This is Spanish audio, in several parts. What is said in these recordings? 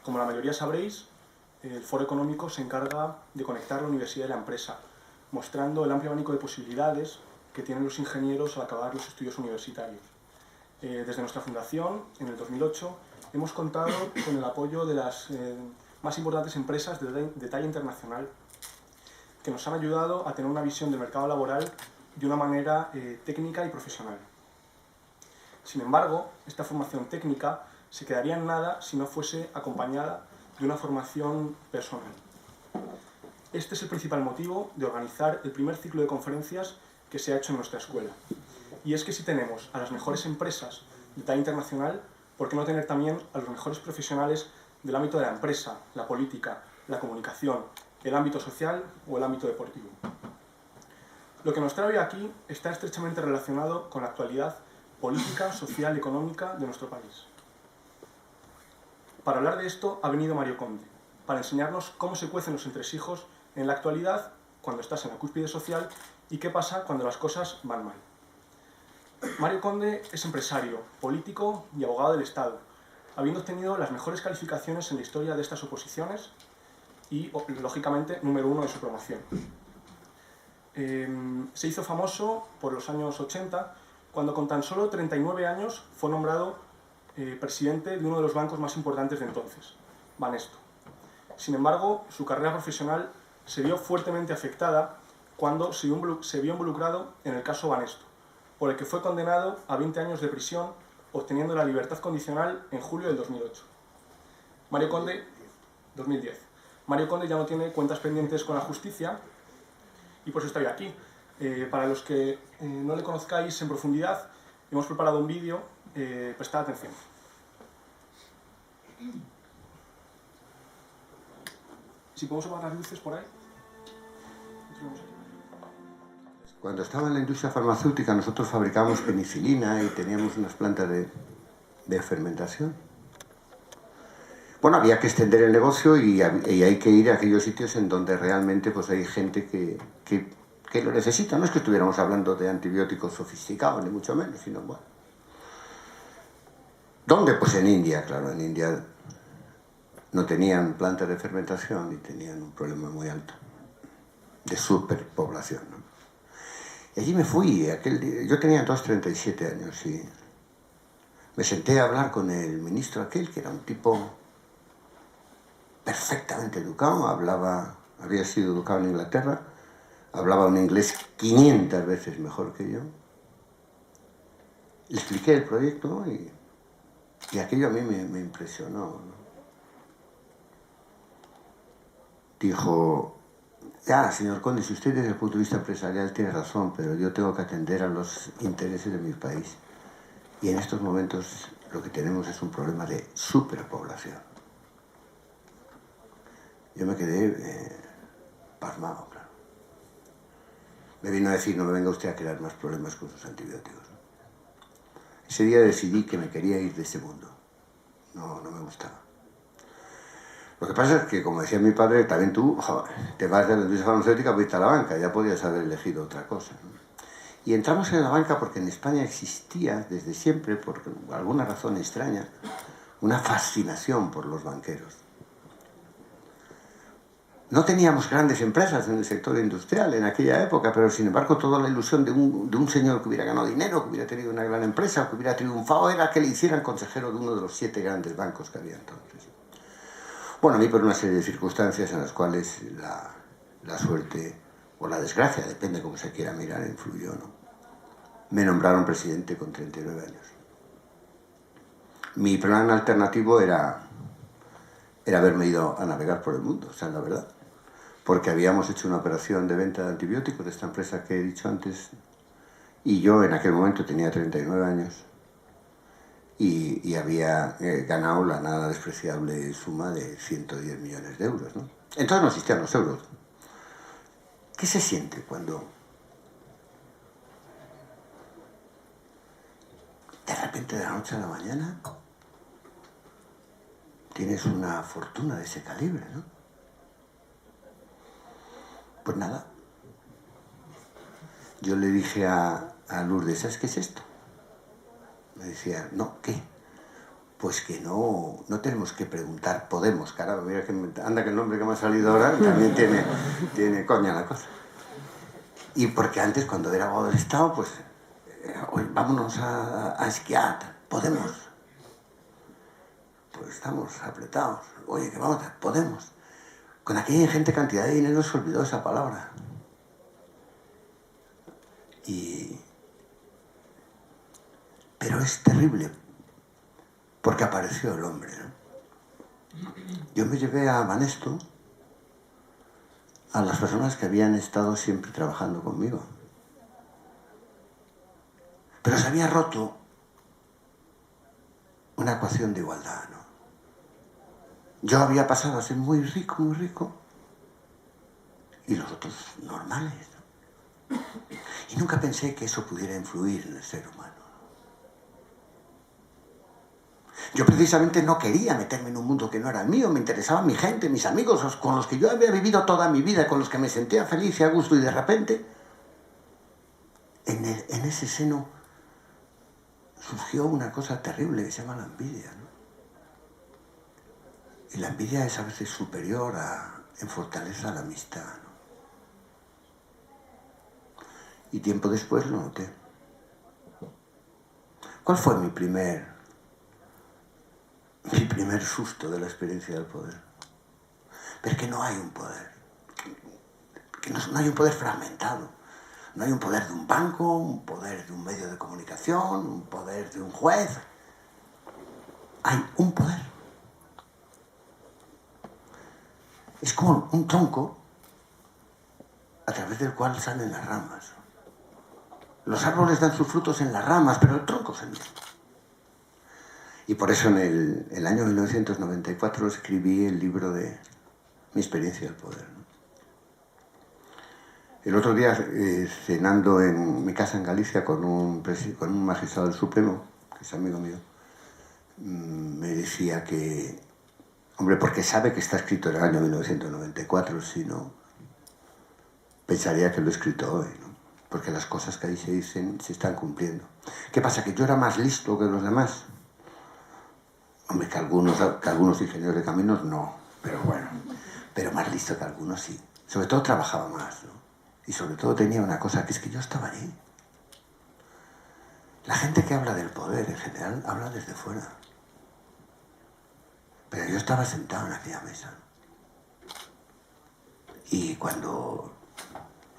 Como la mayoría sabréis, el Foro Económico se encarga de conectar la universidad y la empresa, mostrando el amplio abanico de posibilidades que tienen los ingenieros al acabar los estudios universitarios. Desde nuestra fundación, en el 2008, hemos contado con el apoyo de las más importantes empresas de talla internacional que nos han ayudado a tener una visión del mercado laboral de una manera técnica y profesional. Sin embargo, esta formación técnica se quedaría en nada si no fuese acompañada de una formación personal. Este es el principal motivo de organizar el primer ciclo de conferencias que se ha hecho en nuestra escuela. Y es que si tenemos a las mejores empresas de talla internacional, ¿por qué no tener también a los mejores profesionales del ámbito de la empresa, la política, la comunicación, el ámbito social o el ámbito deportivo? Lo que nos trae hoy aquí está estrechamente relacionado con la actualidad política, social y económica de nuestro país. Para hablar de esto ha venido Mario Conde, para enseñarnos cómo se cuecen los entresijos en la actualidad cuando estás en la cúspide social y qué pasa cuando las cosas van mal. Mario Conde es empresario, político y abogado del Estado, habiendo obtenido las mejores calificaciones en la historia de estas oposiciones y, lógicamente, número 1 de su promoción. Se hizo famoso por los años 80, cuando con tan solo 39 años fue nombrado presidente de uno de los bancos más importantes de entonces, Banesto. Sin embargo, su carrera profesional se vio fuertemente afectada cuando se vio involucrado en el caso Banesto, por el que fue condenado a 20 años de prisión, obteniendo la libertad condicional en julio del 2008. Mario Conde, 2010. Mario Conde ya no tiene cuentas pendientes con la justicia y por eso estoy aquí. Para los que no le conozcáis en profundidad, hemos preparado un vídeo, prestad atención. Si podemos apagar las luces por ahí. Cuando estaba en la industria farmacéutica nosotros fabricábamos penicilina y teníamos unas plantas de fermentación. Bueno, había que extender el negocio y hay que ir a aquellos sitios en donde realmente pues, hay gente que lo necesita. No es que estuviéramos hablando de antibióticos sofisticados, ni mucho menos, sino bueno. ¿Dónde? Pues en India, claro, en India no tenían plantas de fermentación y tenían un problema muy alto de superpoblación, ¿no? Y allí me fui, yo tenía entonces 37 años y me senté a hablar con el ministro aquel, que era un tipo perfectamente educado, había sido educado en Inglaterra, hablaba un inglés 500 veces mejor que yo. Le expliqué el proyecto y aquello a mí me impresionó, ¿no? Dijo: ya, señor Conde, si usted desde el punto de vista empresarial tiene razón, pero yo tengo que atender a los intereses de mi país. Y en estos momentos lo que tenemos es un problema de superpoblación. Yo me quedé pasmado, claro. Me vino a decir: no me venga usted a crear más problemas con sus antibióticos, ¿no? Ese día decidí que me quería ir de este mundo. No me gustaba. Lo que pasa es que, como decía mi padre, también tú, joder, te vas de la industria farmacéutica, pues irte a la banca, ya podías haber elegido otra cosa, ¿no? Y entramos en la banca porque en España existía, desde siempre, por alguna razón extraña, una fascinación por los banqueros. No teníamos grandes empresas en el sector industrial en aquella época, pero sin embargo toda la ilusión de un señor que hubiera ganado dinero, que hubiera tenido una gran empresa, que hubiera triunfado, era que le hicieran consejero de uno de los 7 grandes bancos que había entonces. Bueno, a mí por una serie de circunstancias en las cuales la suerte o la desgracia, depende cómo se quiera mirar, influyó, ¿no? Me nombraron presidente con 39 años. Mi plan alternativo era haberme ido a navegar por el mundo, o sea, la verdad. Porque habíamos hecho una operación de venta de antibióticos de esta empresa que he dicho antes, y yo en aquel momento tenía 39 años y había ganado la nada despreciable suma de 110 millones de euros, ¿no? Entonces no existían los euros. ¿Qué se siente cuando de repente de la noche a la mañana tienes una fortuna de ese calibre, ¿no? Pues nada. Yo le dije a Lourdes: ¿sabes qué es esto? Me decía: no, ¿qué? pues que no tenemos que preguntar Podemos, caramba, mira anda que el nombre que me ha salido ahora también tiene coña la cosa. Y porque antes, cuando era abogado del Estado, pues, oye, vámonos a esquiar, Podemos. Pues estamos apretados. Oye, que vamos, Podemos. Con aquella ingente cantidad de dinero se olvidó esa palabra. Pero es terrible, porque apareció el hombre, ¿no? Yo me llevé a Banesto a las personas que habían estado siempre trabajando conmigo. Pero se había roto una ecuación de igualdad, ¿no? Yo había pasado a ser muy rico, y los otros normales, ¿no? Y nunca pensé que eso pudiera influir en el ser humano. Yo precisamente no quería meterme en un mundo que no era el mío, me interesaba mi gente, mis amigos, con los que yo había vivido toda mi vida, con los que me sentía feliz y a gusto, y de repente, en ese seno surgió una cosa terrible que se llama la envidia, ¿no? Y la envidia es a veces superior en fortaleza a la amistad, ¿no? Y tiempo después lo noté. ¿Cuál fue mi primer susto de la experiencia del poder? Pero es que no hay un poder, que no hay un poder fragmentado. No hay un poder de un banco, un poder de un medio de comunicación, un poder de un juez. Hay un poder. Es como un tronco a través del cual salen las ramas. Los árboles dan sus frutos en las ramas, pero el tronco es el mismo. Y por eso en el año 1994 escribí el libro de mi experiencia del poder, ¿no? El otro día, cenando en mi casa en Galicia con un magistrado del Supremo, que es amigo mío, me decía que, hombre, porque sabe que está escrito en el año 1994, si no, pensaría que lo he escrito hoy, ¿no? Porque las cosas que ahí se dicen se están cumpliendo. ¿Qué pasa? ¿Que yo era más listo que los demás? Hombre, que algunos ingenieros de caminos no, pero bueno, pero más listo que algunos sí. Sobre todo trabajaba más, ¿no? Y sobre todo tenía una cosa, que es que yo estaba allí. La gente que habla del poder, en general, habla desde fuera. Pero yo estaba sentado en aquella mesa. Y cuando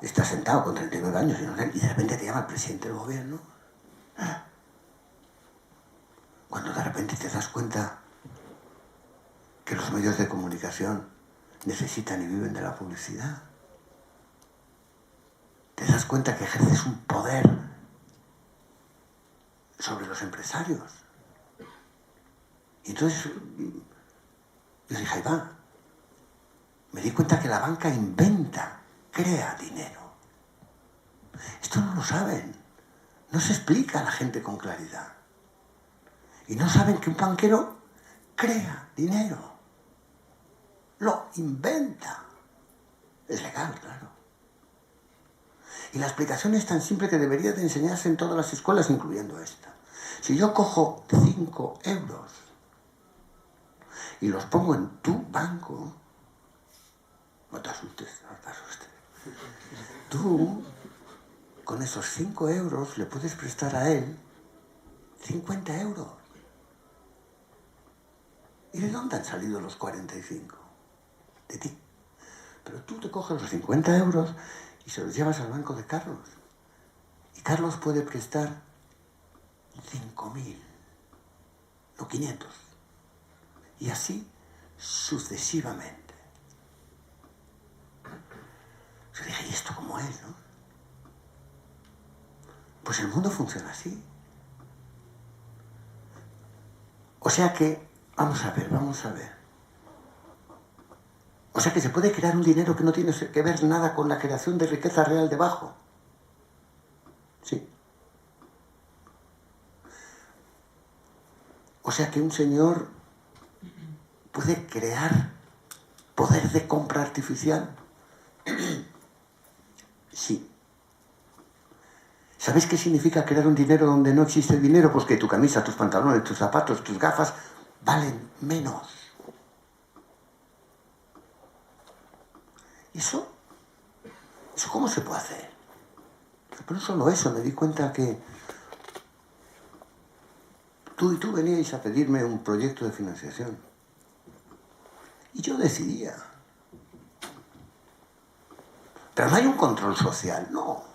estás sentado con 39 años y de repente te llama el presidente del gobierno, cuando de repente te das cuenta que los medios de comunicación necesitan y viven de la publicidad, te das cuenta que ejerces un poder sobre los empresarios. Y entonces yo dije, ahí va. Me di cuenta que la banca inventa, crea dinero. Esto no lo saben. No se explica a la gente con claridad. Y no saben que un banquero crea dinero. Lo inventa. Es legal, claro. Y la explicación es tan simple que debería de enseñarse en todas las escuelas, incluyendo esta. Si yo cojo 5 euros y los pongo en tu banco, no te asustes, no te asustes. Tú, con esos 5 euros, le puedes prestar a él 50 euros. ¿Y de dónde han salido los 45? De ti. Pero tú te coges los 50 euros y se los llevas al banco de Carlos. Y Carlos puede prestar 5.000, no 500. Y así sucesivamente. Yo dije, ¿y esto cómo es, no? Pues el mundo funciona así. O sea que, vamos a ver. O sea que se puede crear un dinero que no tiene que ver nada con la creación de riqueza real debajo. Sí. O sea que un señor puede crear poder de compra artificial. Sí. ¿Sabéis qué significa crear un dinero donde no existe el dinero? Pues que tu camisa, tus pantalones, tus zapatos, tus gafas valen menos. ¿Eso cómo se puede hacer? Pero no solo eso, me di cuenta que tú veníais a pedirme un proyecto de financiación. Y yo decidía. Pero no hay un control social, no.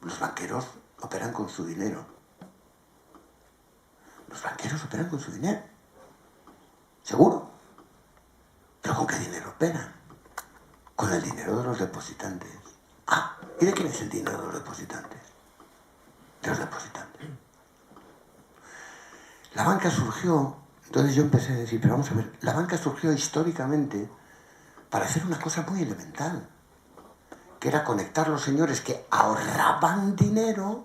Los banqueros operan con su dinero. Los banqueros operan con su dinero. Seguro. ¿Pero con qué dinero operan? Con el dinero de los depositantes. Ah, ¿y de quién es el dinero de los depositantes? De los depositantes. La banca surgió, entonces yo empecé a decir, pero vamos a ver, la banca surgió históricamente para hacer una cosa muy elemental, que era conectar los señores que ahorraban dinero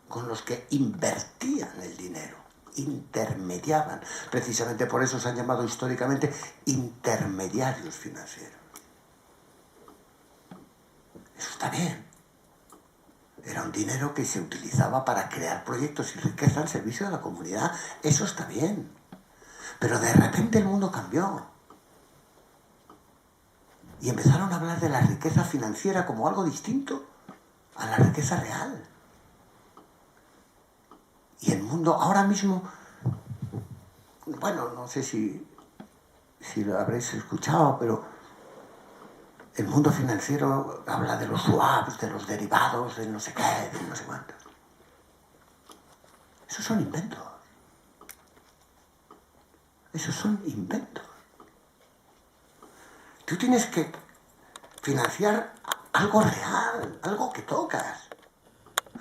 con los que invertían el dinero, intermediaban. Precisamente por eso se han llamado históricamente intermediarios financieros. Eso está bien. Era un dinero que se utilizaba para crear proyectos y riqueza al servicio de la comunidad. Eso está bien. Pero de repente el mundo cambió. Y empezaron a hablar de la riqueza financiera como algo distinto a la riqueza real. Y el mundo ahora mismo, bueno, no sé si lo habréis escuchado, pero el mundo financiero habla de los swaps, de los derivados, de no sé qué, de no sé cuánto. Esos son inventos. Esos son inventos. Tú tienes que financiar algo real, algo que tocas.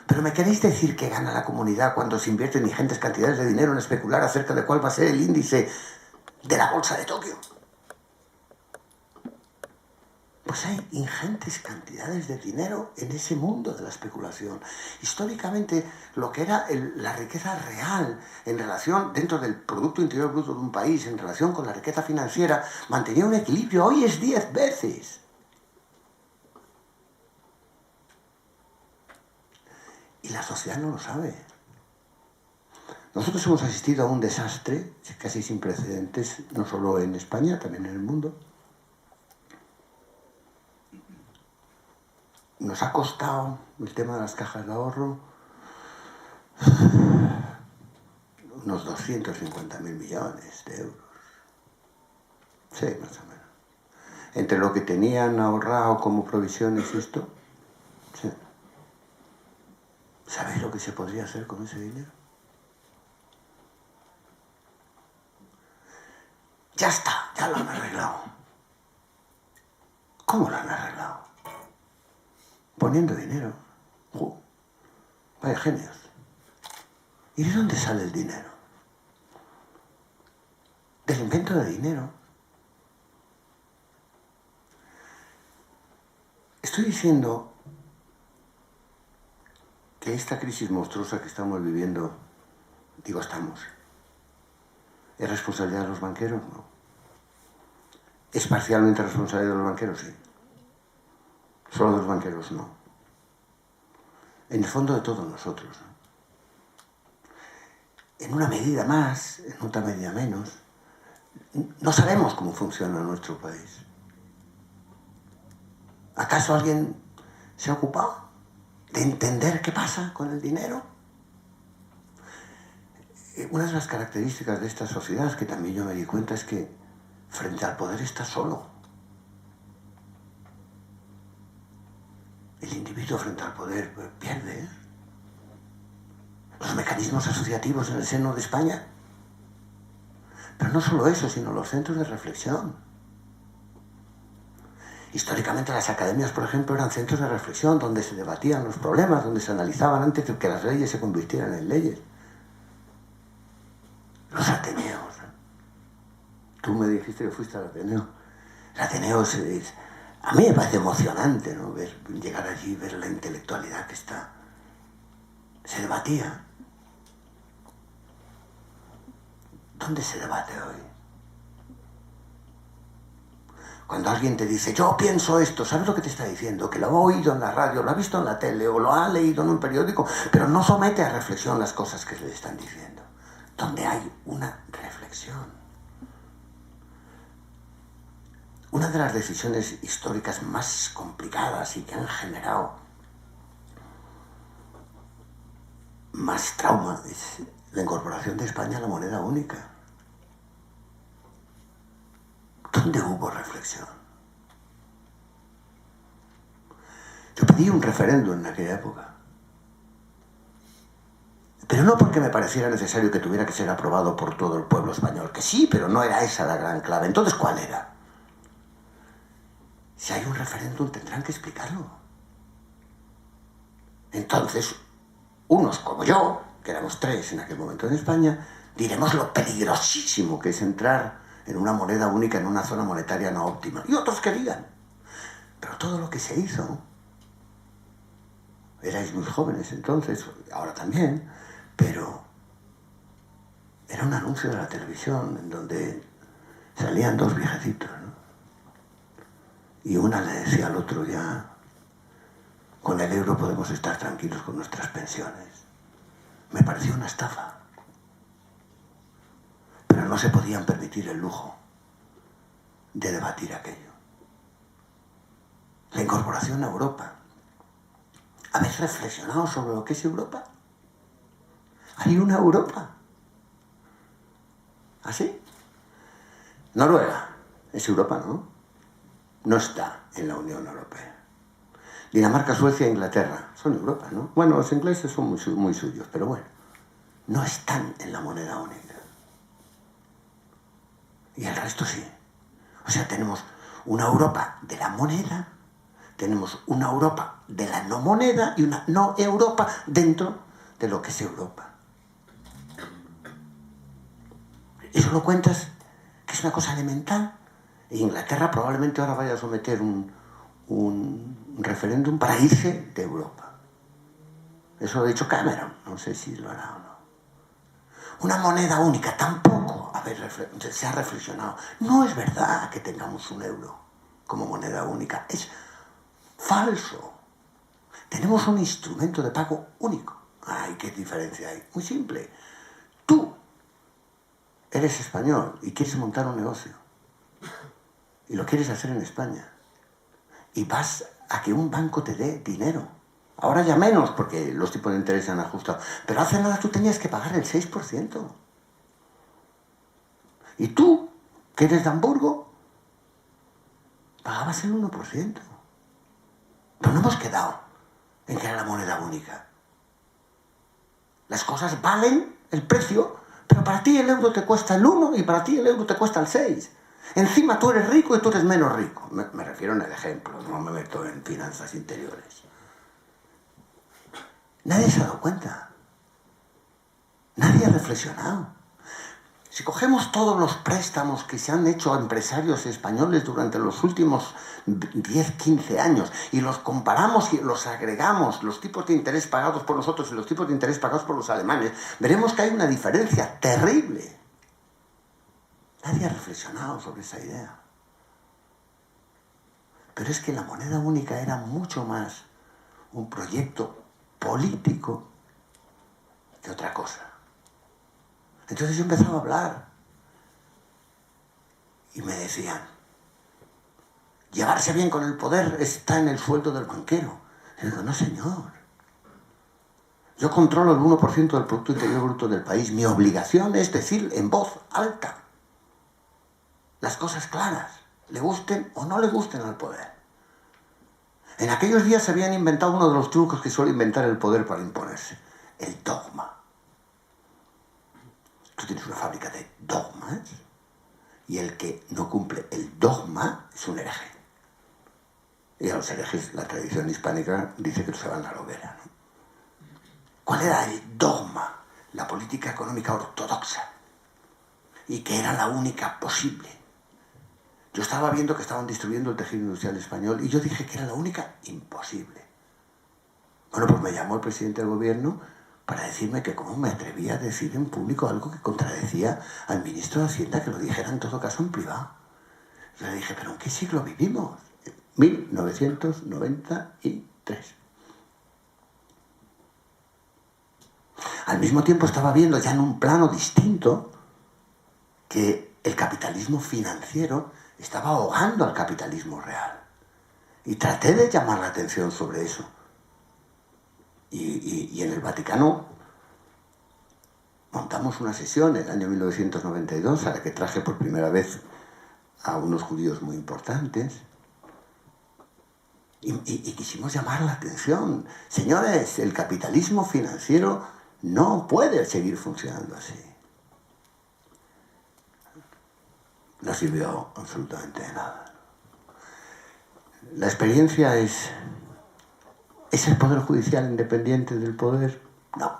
Pero ¿me queréis decir que gana la comunidad cuando se invierten ingentes cantidades de dinero en especular acerca de cuál va a ser el índice de la bolsa de Tokio? Pues hay ingentes cantidades de dinero en ese mundo de la especulación. Históricamente, lo que era la riqueza real en relación, dentro del Producto Interior Bruto de un país, en relación con la riqueza financiera, mantenía un equilibrio. Hoy es 10 veces. Y la sociedad no lo sabe. Nosotros hemos asistido a un desastre casi sin precedentes, no solo en España, también en el mundo. Nos ha costado el tema de las cajas de ahorro unos 250.000 millones de euros. Sí, más o menos. Entre lo que tenían ahorrado como provisiones y esto, sí. ¿Sabéis lo que se podría hacer con ese dinero? Ya está, ya lo han arreglado. ¿Cómo lo han arreglado? Poniendo dinero. Vaya genios. ¿Y de dónde sale el dinero? Del invento de dinero. Estoy diciendo que esta crisis monstruosa que estamos viviendo, ¿es responsabilidad de los banqueros? No. ¿Es parcialmente responsabilidad de los banqueros? Sí. Solo de los banqueros, no. En el fondo de todos nosotros, ¿no? En una medida más, en otra medida menos, no sabemos cómo funciona nuestro país. ¿Acaso alguien se ha ocupado de entender qué pasa con el dinero? Una de las características de esta sociedad, que también yo me di cuenta, es que frente al poder está solo. El individuo frente al poder pierde, ¿eh? Los mecanismos asociativos en el seno de España. Pero no solo eso, sino los centros de reflexión. Históricamente las academias, por ejemplo, eran centros de reflexión donde se debatían los problemas, donde se analizaban antes de que las leyes se convirtieran en leyes. Los Ateneos. Tú me dijiste que fuiste al Ateneo. El Ateneo a mí me parece emocionante, ¿no? Llegar allí y ver la intelectualidad que está. Se debatía. ¿Dónde se debate hoy? Cuando alguien te dice, yo pienso esto, ¿sabes lo que te está diciendo? Que lo ha oído en la radio, lo ha visto en la tele o lo ha leído en un periódico, pero no somete a reflexión las cosas que le están diciendo. Donde hay una reflexión. Una de las decisiones históricas más complicadas y que han generado más trauma es la incorporación de España a la moneda única. ¿Dónde hubo reflexión? Yo pedí un referéndum en aquella época. Pero no porque me pareciera necesario que tuviera que ser aprobado por todo el pueblo español, que sí, pero no era esa la gran clave. Entonces, ¿cuál era? Si hay un referéndum, tendrán que explicarlo. Entonces, unos como yo, que éramos 3 en aquel momento en España, diremos lo peligrosísimo que es entrar en una moneda única en una zona monetaria no óptima. Y otros que digan. Pero todo lo que se hizo, erais muy jóvenes entonces, ahora también, pero era un anuncio de la televisión en donde salían 2 viejecitos, ¿no? Y una le decía al otro, ya, con el euro podemos estar tranquilos con nuestras pensiones. Me pareció una estafa. Pero no se podían permitir el lujo de debatir aquello. La incorporación a Europa. ¿Habéis reflexionado sobre lo que es Europa? ¿Hay una Europa? ¿Así? Noruega es Europa, ¿no? No está en la Unión Europea. Dinamarca, Suecia e Inglaterra son Europa, ¿no? Bueno, los ingleses son muy suyos, pero bueno, no están en la moneda única. Y el resto sí. O sea, tenemos una Europa de la moneda, tenemos una Europa de la no moneda y una no Europa dentro de lo que es Europa. Eso lo cuentas, que es una cosa elemental. E Inglaterra probablemente ahora vaya a someter un referéndum para irse de Europa. Eso lo ha dicho Cameron, no sé si lo hará o no. Una moneda única tampoco se ha reflexionado. No es verdad que tengamos un euro como moneda única, es falso. Tenemos un instrumento de pago único. Ay, ¿qué diferencia hay? Muy simple. Tú eres español y quieres montar un negocio y lo quieres hacer en España y vas a que un banco te dé dinero. Ahora ya menos porque los tipos de interés se han ajustado, pero hace nada tú tenías que pagar el 6%. Y tú, que eres de Hamburgo, pagabas el 1%. Pero no hemos quedado en que era la moneda única. Las cosas valen el precio, pero para ti el euro te cuesta el 1 y para ti el euro te cuesta el 6. Encima tú eres rico y tú eres menos rico. Me refiero en el ejemplo, no me meto en finanzas interiores. Nadie se ha dado cuenta. Nadie ha reflexionado. Si cogemos todos los préstamos que se han hecho a empresarios españoles durante los últimos 10, 15 años y los comparamos y los agregamos, los tipos de interés pagados por nosotros y los tipos de interés pagados por los alemanes, veremos que hay una diferencia terrible. Nadie ha reflexionado sobre esa idea. Pero es que la moneda única era mucho más un proyecto político que otra cosa. Entonces yo empezaba a hablar y me decían, llevarse bien con el poder está en el sueldo del banquero. Y digo, no señor, yo controlo el 1% del Producto Interior Bruto del país. Mi obligación es decir en voz alta las cosas claras, le gusten o no le gusten al poder. En aquellos días se habían inventado uno de los trucos que suele inventar el poder para imponerse, el dogma. Tú tienes una fábrica de dogmas y el que no cumple el dogma es un hereje. Y a los herejes la tradición hispánica dice que se van a la hoguera, ¿no? ¿Cuál era el dogma? La política económica ortodoxa y que era la única posible. Yo estaba viendo que estaban destruyendo el tejido industrial español y yo dije que era la única imposible. Bueno, pues me llamó el presidente del gobierno para decirme que cómo me atrevía a decir en público algo que contradecía al ministro de Hacienda, que lo dijera en todo caso en privado. Yo le dije, ¿pero en qué siglo vivimos? 1993. Al mismo tiempo estaba viendo ya en un plano distinto que el capitalismo financiero estaba ahogando al capitalismo real. Y traté de llamar la atención sobre eso. Y en el Vaticano montamos una sesión en el año 1992 a la que traje por primera vez a unos judíos muy importantes. Y quisimos llamar la atención. Señores, el capitalismo financiero no puede seguir funcionando así. No sirvió absolutamente de nada. La experiencia es el Poder Judicial independiente del poder? No.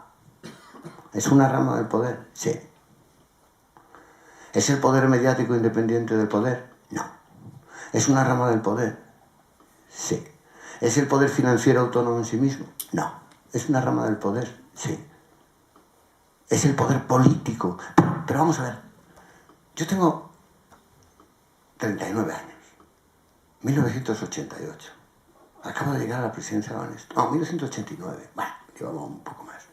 ¿Es una rama del poder? Sí. ¿Es el poder mediático independiente del poder? No. ¿Es una rama del poder? Sí. ¿Es el poder financiero autónomo en sí mismo? No. ¿Es una rama del poder? Sí. ¿Es el poder político? Pero vamos a ver. Yo tengo 39 años. 1988. Acabo de llegar a la presidencia de Banesto. No, 1989. Bueno, llevamos un poco más.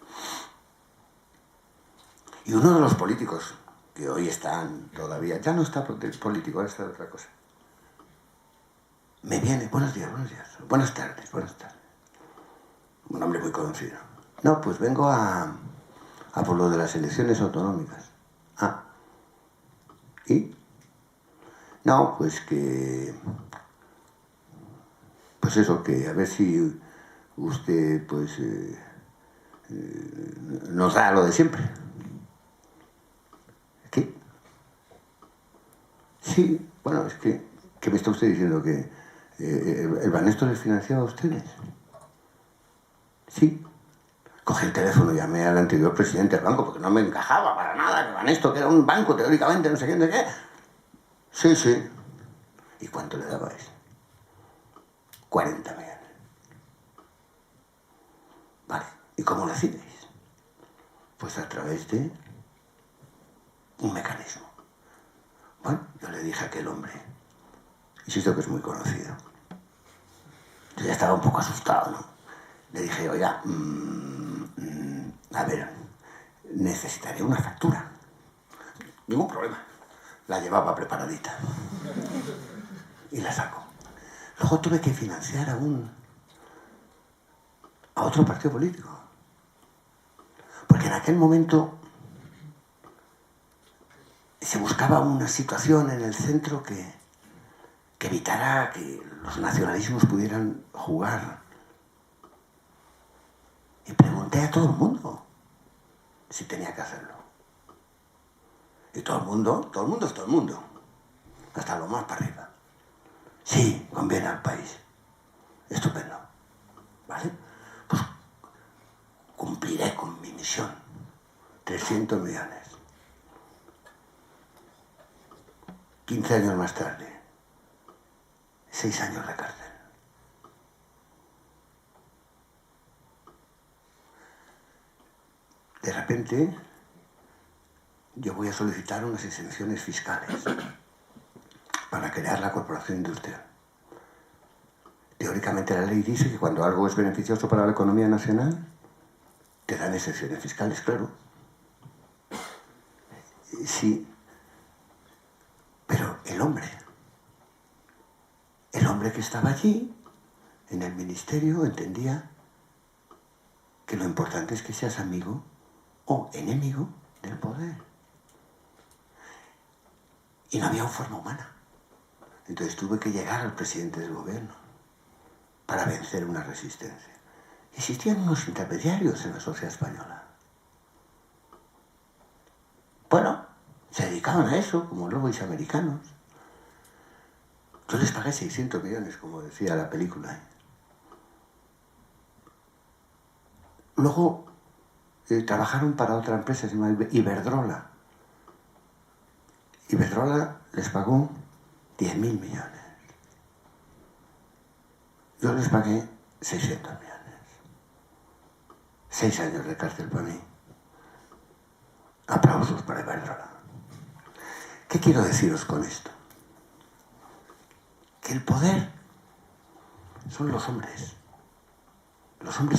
Y uno de los políticos que hoy están todavía, ya no está político, ahora está de otra cosa, me viene, buenos días, buenas tardes. Un hombre muy conocido. No, pues vengo a por lo de las elecciones autonómicas. Ah. ¿Y? No, pues que... Pues eso, que a ver si usted, pues, nos da lo de siempre. ¿Qué? Sí, bueno, es que... ¿Qué me está usted diciendo? ¿Que el Banesto les financiaba a ustedes? Sí. Cogí el teléfono y llamé al anterior presidente del banco porque no me encajaba para nada que Banesto, que era un banco teóricamente, no sé qué, no sé qué. Sí, sí. ¿Y cuánto le dabais? 40 millones. Vale. ¿Y cómo lo hacíais? Pues a través de un mecanismo. Bueno, yo le dije a aquel hombre, insisto que es muy conocido, yo ya estaba un poco asustado, ¿no? Le dije, oiga, a ver, necesitaré una factura. Ningún problema. La llevaba preparadita. Y la saco. Luego tuve que financiar a otro partido político. Porque en aquel momento se buscaba una situación en el centro que evitara que los nacionalismos pudieran jugar. Y pregunté a todo el mundo si tenía que hacerlo. Y todo el mundo es todo el mundo. Hasta lo más para arriba. Sí, conviene al país. Estupendo. ¿Vale? Pues cumpliré con mi misión. 300 millones. 15 años más tarde. 6 años de cárcel. De repente, yo voy a solicitar unas exenciones fiscales para crear la corporación industrial. Teóricamente la ley dice que cuando algo es beneficioso para la economía nacional, te dan exenciones fiscales, claro. Sí, pero el hombre que estaba allí, en el ministerio, entendía que lo importante es que seas amigo o enemigo del poder. Y no había forma humana. Entonces tuve que llegar al presidente del gobierno para vencer una resistencia. Existían unos intermediarios en la sociedad española. Bueno, se dedicaban a eso, como lobbies americanos. Yo les pagué 600 millones, como decía la película. Luego trabajaron para otra empresa, se llama Iberdrola. Iberdrola les pagó 10.000 millones. Yo les pagué 600 millones. 6 años de cárcel para mí. Aplausos para Iberdrola. ¿Qué quiero deciros con esto? que el poder son los hombres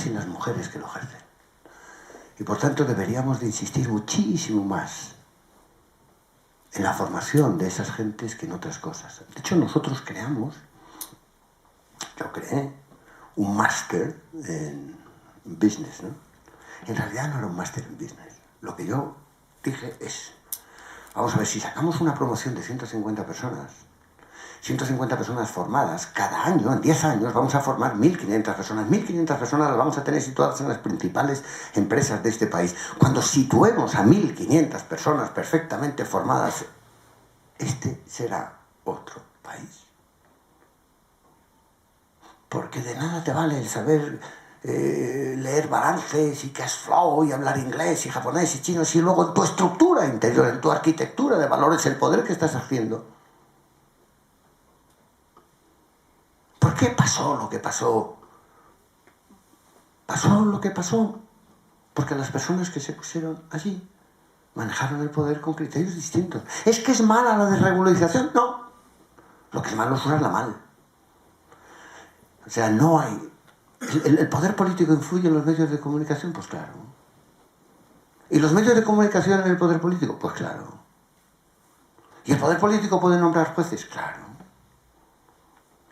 y las mujeres que lo ejercen. Y por tanto deberíamos de insistir muchísimo más en la formación de esas gentes que en otras cosas. De hecho, nosotros yo creé un máster en business, ¿no? En realidad no era un máster en business. Lo que yo dije es, vamos a ver, si sacamos una promoción de 150 personas formadas, cada año, en 10 años, vamos a formar 1.500 personas. 1.500 personas las vamos a tener situadas en las principales empresas de este país. Cuando situemos a 1.500 personas perfectamente formadas, este será otro país. Porque de nada te vale el saber leer balances y cash flow y hablar inglés y japonés y chino si luego en tu estructura interior, en tu arquitectura de valores, el poder que estás haciendo. ¿Por qué pasó lo que pasó? Pasó lo que pasó porque las personas que se pusieron allí manejaron el poder con criterios distintos. ¿Es que es mala la desregularización? No. Lo que es malo es usarla mal. O sea, no hay... ¿El poder político influye en los medios de comunicación? Pues claro. ¿Y los medios de comunicación en el poder político? Pues claro. ¿Y el poder político puede nombrar jueces? Claro.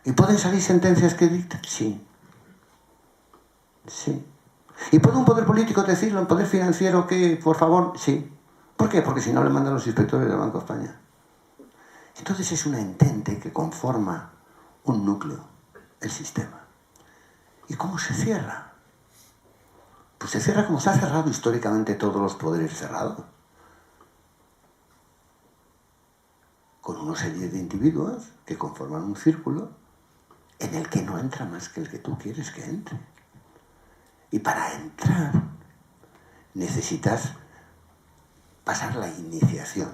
¿Y pueden salir sentencias que dictan? Sí. Sí. ¿Y puede un poder político decirlo en poder financiero que, por favor? Sí. ¿Por qué? Porque si no le mandan los inspectores del Banco de España. Entonces es una entente que conforma un núcleo, el sistema. ¿Y cómo se cierra? Pues se cierra como se ha cerrado históricamente todos los poderes cerrados. Con una serie de individuos que conforman un círculo en el que no entra más que el que tú quieres que entre. Y para entrar necesitas pasar la iniciación.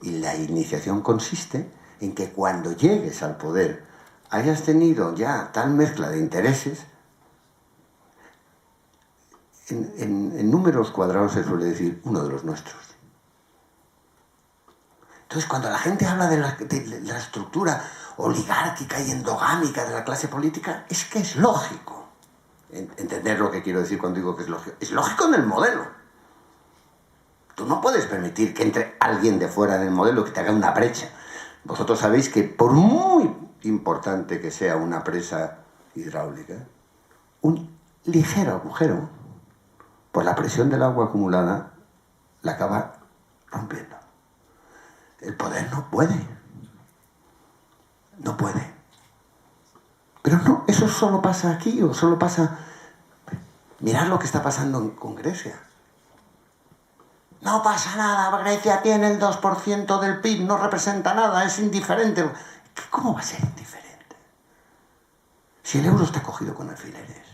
Y la iniciación consiste en que cuando llegues al poder hayas tenido ya tal mezcla de intereses. En números cuadrados se suele decir uno de los nuestros. Entonces, cuando la gente habla de la estructura oligárquica y endogámica de la clase política, es que es lógico. Entender lo que quiero decir cuando digo que es lógico. Es lógico en el modelo. Tú no puedes permitir que entre alguien de fuera del modelo que te haga una brecha. Vosotros sabéis que por muy importante que sea una presa hidráulica, un ligero agujero, por la presión del agua acumulada, la acaba rompiendo. El poder no puede. No puede. Pero no, eso solo pasa aquí o solo pasa... Mirad lo que está pasando con Grecia. No pasa nada, Grecia tiene el 2% del PIB, no representa nada, es indiferente. ¿Cómo va a ser indiferente? Si el euro está cogido con alfileres.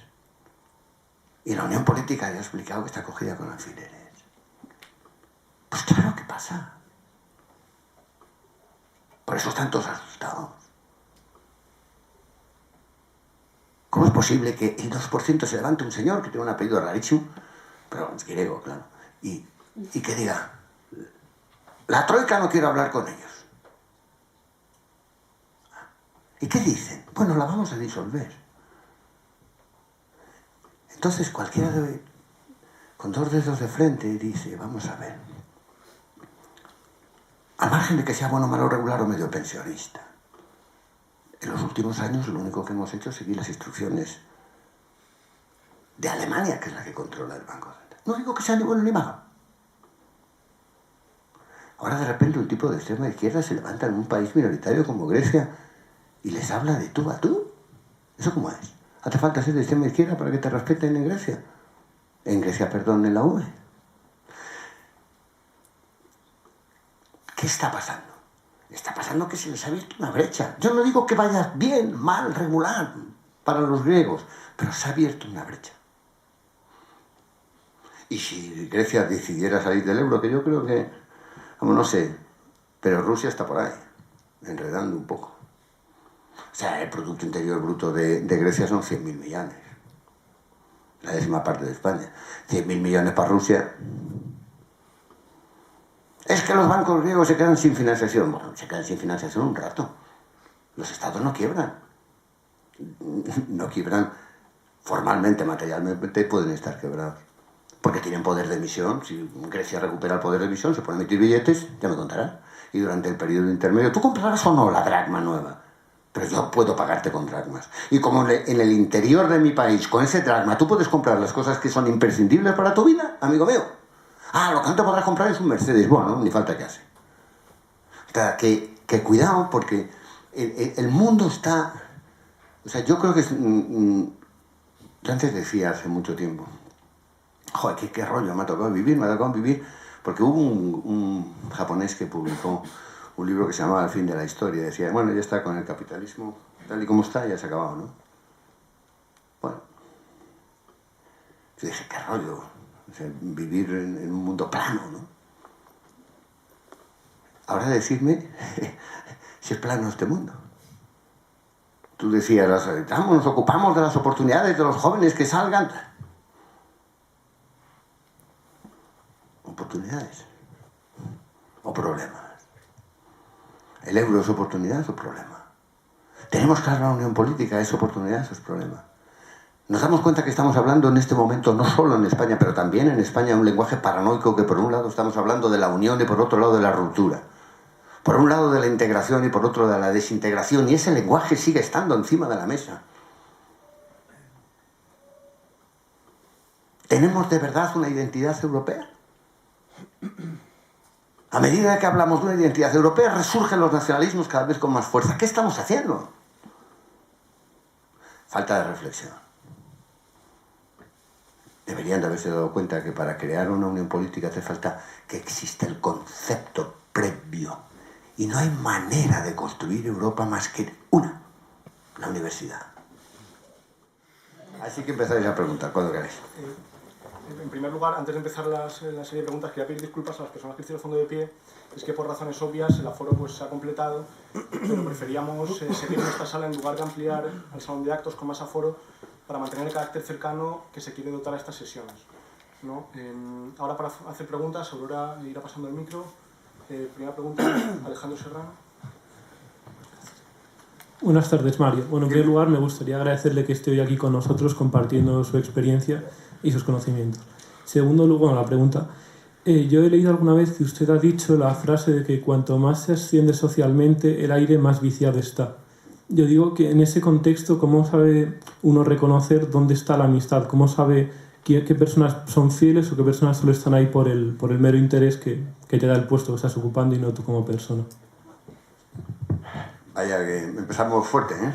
Y la Unión Política ya ha explicado que está cogida con alfileres. Pues claro que pasa. Por eso están todos asustados. ¿Cómo es posible que el 2% se levante un señor que tiene un apellido rarísimo, pero es griego, claro, y que diga, la troika no quiero hablar con ellos? ¿Y qué dicen? Bueno, la vamos a disolver. Entonces cualquiera con dos dedos de frente dice, vamos a ver, al margen de que sea bueno, malo, regular o medio pensionista, en los últimos años lo único que hemos hecho es seguir las instrucciones de Alemania, que es la que controla el Banco Central. No digo que sea ni bueno ni malo. Ahora de repente un tipo de extrema izquierda se levanta en un país minoritario como Grecia y les habla de tú a tú. ¿Eso cómo es? ¿Hace falta ser de extrema izquierda para que te respeten en Grecia? En la UE. ¿Qué está pasando? Está pasando que se les ha abierto una brecha. Yo no digo que vaya bien, mal, regular para los griegos, pero se ha abierto una brecha. Y si Grecia decidiera salir del euro, que yo creo que, vamos, no sé, pero Rusia está por ahí, enredando un poco. O sea, el Producto Interior Bruto de Grecia son 100.000 millones. La 10ª parte de España. 100.000 millones para Rusia. Es que los bancos griegos se quedan sin financiación. Bueno, se quedan sin financiación un rato. Los estados no quiebran. No quiebran formalmente, materialmente, pueden estar quebrados. Porque tienen poder de emisión. Si Grecia recupera el poder de emisión, se puede emitir billetes, ya me contará. Y durante el periodo intermedio, ¿tú comprarás o no la dracma nueva? Pero yo puedo pagarte con dracmas. Y como en el interior de mi país, con ese dracma, tú puedes comprar las cosas que son imprescindibles para tu vida, amigo mío. Ah, lo que no te podrás comprar es un Mercedes. Bueno, ni falta que hace. O sea, que cuidado, porque el mundo está... O sea, yo creo que... yo antes decía hace mucho tiempo, joder, qué rollo, me ha tocado vivir, porque hubo un japonés que publicó un libro que se llamaba El fin de la historia. Decía, bueno, ya está, con el capitalismo tal y como está, ya se ha acabado, ¿no? Bueno, yo dije, qué rollo, o sea, vivir en un mundo plano, ¿no? Ahora decidme si es plano este mundo. Tú decías, nos ocupamos de las oportunidades de los jóvenes que salgan. ¿Oportunidades o problemas? ¿El euro es oportunidad o problema? Tenemos que hablar de la unión política, ¿es oportunidad o es problema? Nos damos cuenta que estamos hablando en este momento, no solo en España, pero también en España, un lenguaje paranoico, que por un lado estamos hablando de la unión y por otro lado de la ruptura. Por un lado de la integración y por otro de la desintegración, y ese lenguaje sigue estando encima de la mesa. ¿Tenemos de verdad una identidad europea? A medida que hablamos de una identidad europea, resurgen los nacionalismos cada vez con más fuerza. ¿Qué estamos haciendo? Falta de reflexión. Deberían de haberse dado cuenta que para crear una unión política hace falta que exista el concepto previo. Y no hay manera de construir Europa más que una, la universidad. Así que empezáis a preguntar, cuando queráis. En primer lugar, antes de empezar la serie de preguntas, quería pedir disculpas a las personas que hicieron el fondo de pie. Es que por razones obvias el aforo pues, se ha completado, pero preferíamos seguir en esta sala en lugar de ampliar al salón de actos con más aforo para mantener el carácter cercano que se quiere dotar a estas sesiones, ¿no? Ahora para hacer preguntas, Aurora irá pasando el micro. Primera pregunta, Alejandro Serrano. Buenas tardes, Mario. Bueno, en primer lugar, me gustaría agradecerle que esté hoy aquí con nosotros compartiendo su experiencia y sus conocimientos. En segundo lugar, la pregunta. Yo he leído alguna vez que usted ha dicho la frase de que cuanto más se asciende socialmente, el aire más viciado está. Yo digo que en ese contexto, ¿cómo sabe uno reconocer dónde está la amistad? ¿Cómo sabe qué personas son fieles o qué personas solo están ahí por el mero interés que te da el puesto que estás ocupando y no tú como persona? Vaya, que empezamos fuerte, ¿eh?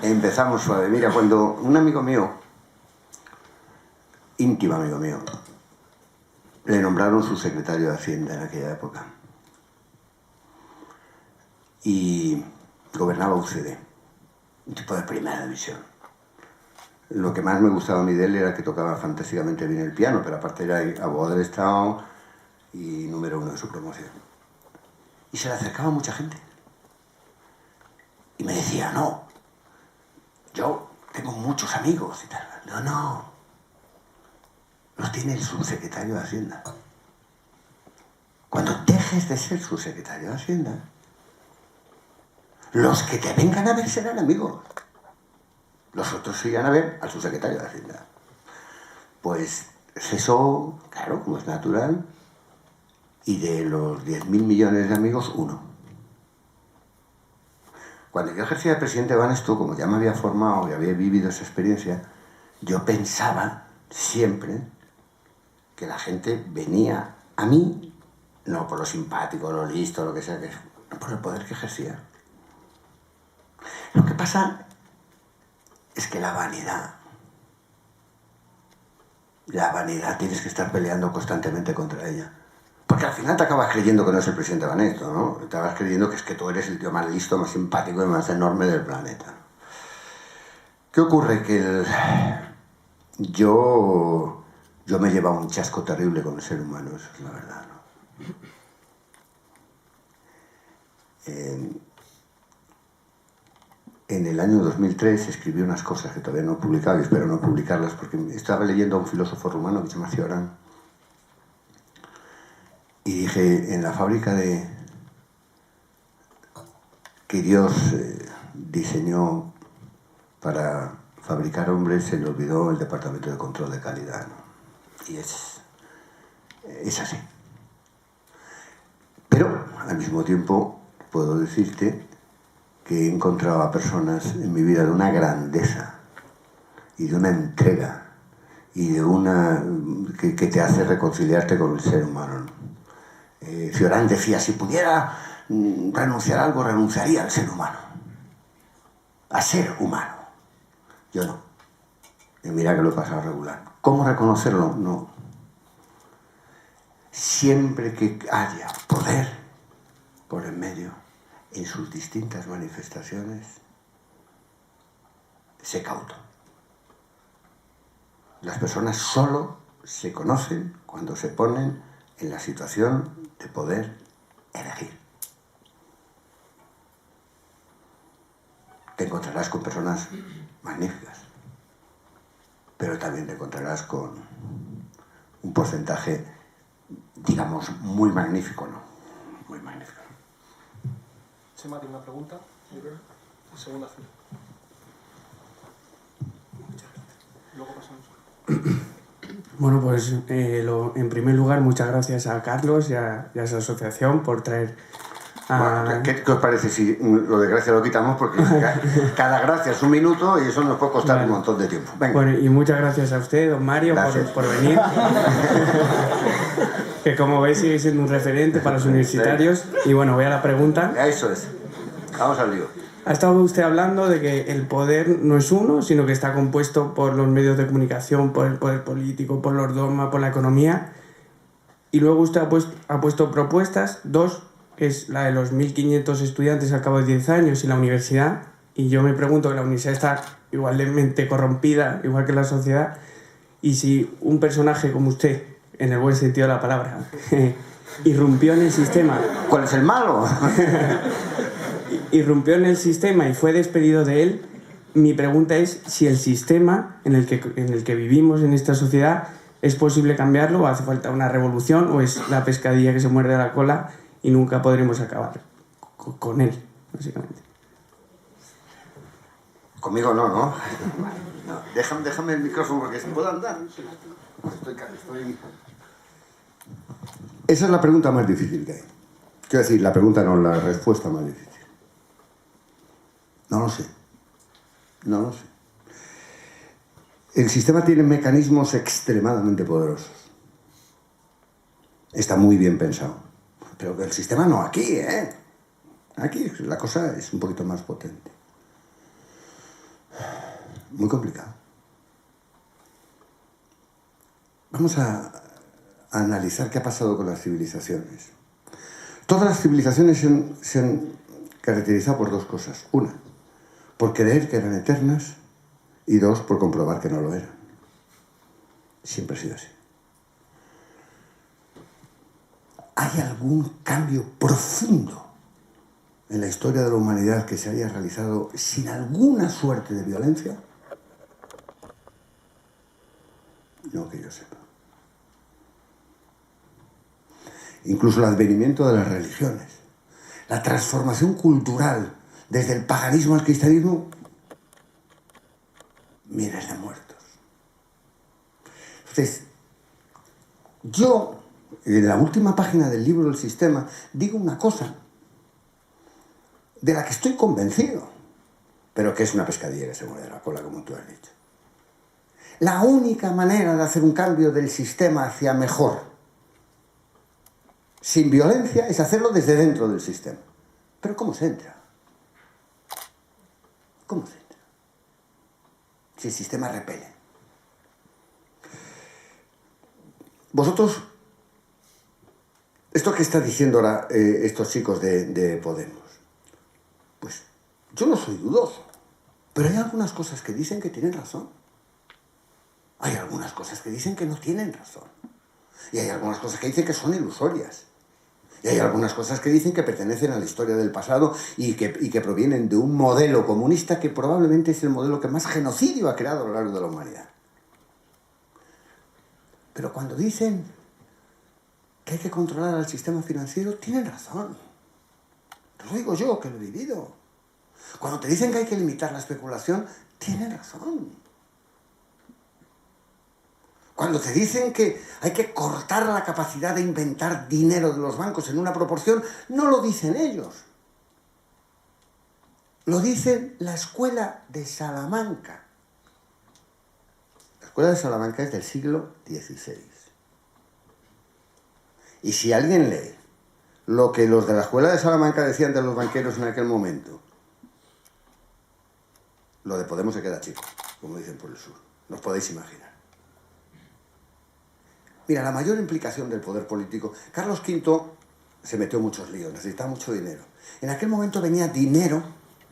Empezamos suave. Mira, cuando un amigo mío, íntimo amigo mío, le nombraron su secretario de Hacienda en aquella época y gobernaba UCD, un tipo de primera división. Lo que más me gustaba a mí de él era que tocaba fantásticamente bien el piano, pero aparte era abogado del Estado y número 1 de su promoción. Y se le acercaba mucha gente. Y me decía, no, yo tengo muchos amigos y tal. No, los tiene el subsecretario de Hacienda. Cuando dejes de ser subsecretario de Hacienda, los que te vengan a ver serán amigos. Los otros se irán a ver al subsecretario de Hacienda. Pues eso, claro, como es natural, y de los 10.000 millones de amigos, uno. Cuando yo ejercía de presidente de Banesto, como ya me había formado y había vivido esa experiencia, yo pensaba siempre que la gente venía a mí, no por lo simpático, lo listo, lo que sea, no por el poder que ejercía. Lo que pasa es que la vanidad, tienes que estar peleando constantemente contra ella. Porque al final te acabas creyendo que no es el presidente Banesto, ¿no? Te acabas creyendo que es que tú eres el tío más listo, más simpático y más enorme del planeta. ¿Qué ocurre? Que yo me he llevado un chasco terrible con el ser humano, eso es la verdad, ¿no? En el año 2003 escribí unas cosas que todavía no he publicado y espero no publicarlas porque estaba leyendo a un filósofo rumano que se llama Cioran y dije, en la fábrica de que Dios diseñó para fabricar hombres, se le olvidó el Departamento de Control de Calidad, ¿no? Y es así. Pero, al mismo tiempo, puedo decirte que he encontrado a personas en mi vida de una grandeza y de una entrega y de una que te hace reconciliarte con el ser humano, ¿no? Cioran decía, si pudiera renunciar a algo, renunciaría al ser humano, a ser humano. Yo no. Y mira que lo he pasado regular. ¿Cómo reconocerlo? No. Siempre que haya poder por en medio, en sus distintas manifestaciones, sé cauto. Las personas solo se conocen cuando se ponen en la situación de poder elegir. Te encontrarás con personas magníficas, pero también te encontrarás con un porcentaje, digamos, muy magnífico, ¿no? Muy magnífico. Chema tiene una pregunta. Segunda fila. Luego pasamos. Bueno, pues en primer lugar, muchas gracias a Carlos y a esa asociación por traer a... Bueno, ¿qué os parece si lo de gracia lo quitamos? Porque cada gracia es un minuto y eso nos puede costar un montón de tiempo. Venga. Bueno, y muchas gracias a usted, don Mario, por venir. Que como veis sigue siendo un referente para los universitarios. Y bueno, voy a la pregunta. Eso es. Vamos al lío. Ha estado usted hablando de que el poder no es uno, sino que está compuesto por los medios de comunicación, por el poder político, por los dogmas, por la economía. Y luego usted ha puesto propuestas, dos, que es la de los 1.500 estudiantes al cabo de 10 años y la universidad. Y yo me pregunto que la universidad está igualmente corrompida, igual que la sociedad. Y si un personaje como usted, en el buen sentido de la palabra, irrumpió en el sistema... ¿Cuál es el malo? Irrumpió en el sistema y fue despedido de él, mi pregunta es si el sistema en el que vivimos en esta sociedad es posible cambiarlo o hace falta una revolución o es la pescadilla que se muerde la cola y nunca podremos acabar con él, básicamente. Conmigo no, ¿no? Déjame el micrófono porque se puede andar. Esa es la pregunta más difícil que hay. Quiero decir, la pregunta no, la respuesta más difícil. No lo sé. No lo sé. El sistema tiene mecanismos extremadamente poderosos. Está muy bien pensado. Pero el sistema no aquí, ¿eh? Aquí la cosa es un poquito más potente. Muy complicado. Vamos a analizar qué ha pasado con las civilizaciones. Todas las civilizaciones se han caracterizado por dos cosas. Una, por creer que eran eternas, y dos, por comprobar que no lo eran. Siempre ha sido así. ¿Hay algún cambio profundo en la historia de la humanidad que se haya realizado sin alguna suerte de violencia? No que yo sepa. Incluso el advenimiento de las religiones, la transformación cultural desde el paganismo al cristianismo, miles de muertos. Entonces, yo, en la última página del libro El Sistema, digo una cosa de la que estoy convencido, pero que es una pescadilla que se muerde la cola, como tú has dicho. La única manera de hacer un cambio del sistema hacia mejor, sin violencia, es hacerlo desde dentro del sistema. Pero ¿cómo se entra? ¿Cómo se entra? Si el sistema repele. Vosotros, esto que está diciendo ahora estos chicos de Podemos, pues yo no soy dudoso, pero hay algunas cosas que dicen que tienen razón. Hay algunas cosas que dicen que no tienen razón. Y hay algunas cosas que dicen que son ilusorias. Y hay algunas cosas que dicen que pertenecen a la historia del pasado y que provienen de un modelo comunista que probablemente es el modelo que más genocidio ha creado a lo largo de la humanidad. Pero cuando dicen que hay que controlar al sistema financiero, tienen razón. No lo digo yo, que lo he vivido. Cuando te dicen que hay que limitar la especulación, tienen razón. Cuando te dicen que hay que cortar la capacidad de inventar dinero de los bancos en una proporción, no lo dicen ellos. Lo dice la Escuela de Salamanca. La Escuela de Salamanca es del siglo XVI. Y si alguien lee lo que los de la Escuela de Salamanca decían de los banqueros en aquel momento, lo de Podemos se queda chico, como dicen por el sur. No os podéis imaginar. Mira, la mayor implicación del poder político... Carlos V se metió en muchos líos, necesitaba mucho dinero. En aquel momento venía dinero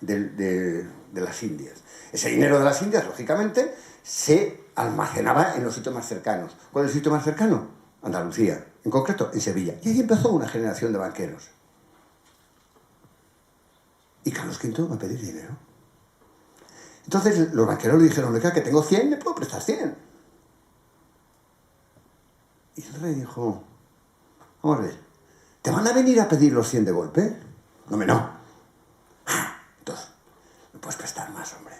de las Indias. Ese dinero de las Indias, lógicamente, se almacenaba en los sitios más cercanos. ¿Cuál es el sitio más cercano? Andalucía, en concreto en Sevilla. Y ahí empezó una generación de banqueros. Y Carlos V va a pedir dinero. Entonces los banqueros le dijeron, oiga, que tengo 100, le puedo prestar 100. Y el rey dijo, vamos a ver, ¿te van a venir a pedir los 100 de golpe? No, no. Entonces, me puedes prestar más, hombre.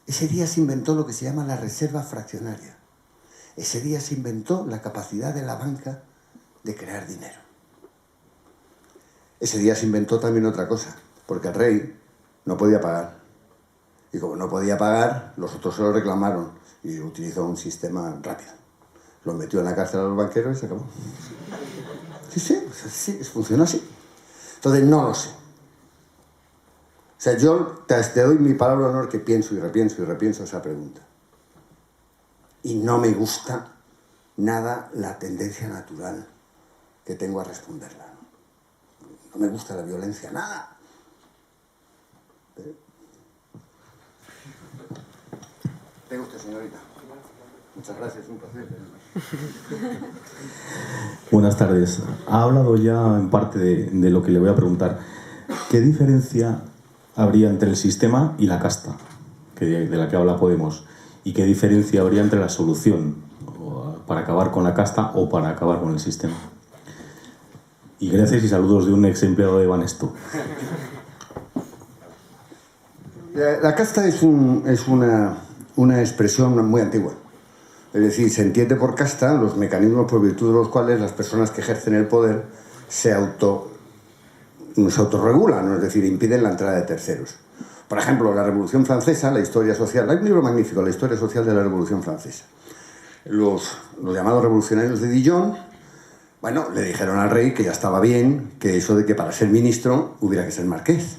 Ese día se inventó lo que se llama la reserva fraccionaria. Ese día se inventó la capacidad de la banca de crear dinero. Ese día se inventó también otra cosa, porque el rey no podía pagar. Y como no podía pagar, los otros se lo reclamaron y utilizó un sistema rápido. Los metió en la cárcel a los banqueros y se acabó. Sí, funciona así. Entonces, no lo sé. O sea, yo te doy mi palabra de honor que pienso y repienso esa pregunta. Y no me gusta nada la tendencia natural que tengo a responderla. No me gusta la violencia, nada. Tenga usted, señorita. Muchas gracias, un placer. Buenas tardes. Ha hablado ya en parte de lo que le voy a preguntar. ¿Qué diferencia habría entre el sistema y la casta, de la que habla Podemos? ¿Y qué diferencia habría entre la solución para acabar con la casta o para acabar con el sistema? Y gracias y saludos de un ex empleado de Banesto. La casta es una expresión muy antigua. Es decir, se entiende por casta los mecanismos por virtud de los cuales las personas que ejercen el poder se autorregulan, ¿no? Es decir, impiden la entrada de terceros. Por ejemplo, la Revolución Francesa, la historia social, hay un libro magnífico, La historia social de la Revolución Francesa. Los llamados revolucionarios de Dijon, bueno, le dijeron al rey que ya estaba bien, que eso de que para ser ministro hubiera que ser marqués.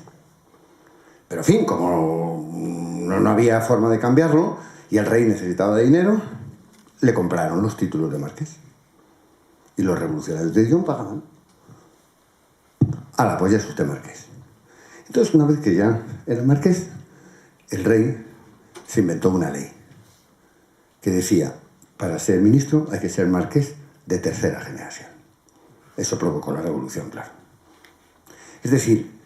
Pero en fin, como no había forma de cambiarlo y el rey necesitaba de dinero, le compraron los títulos de marqués. Y los revolucionarios de Dijon pagaban. Pues ya es usted marqués. Entonces, una vez que ya era marqués, el rey se inventó una ley que decía, para ser ministro hay que ser marqués de tercera generación. Eso provocó la revolución, claro. Es decir,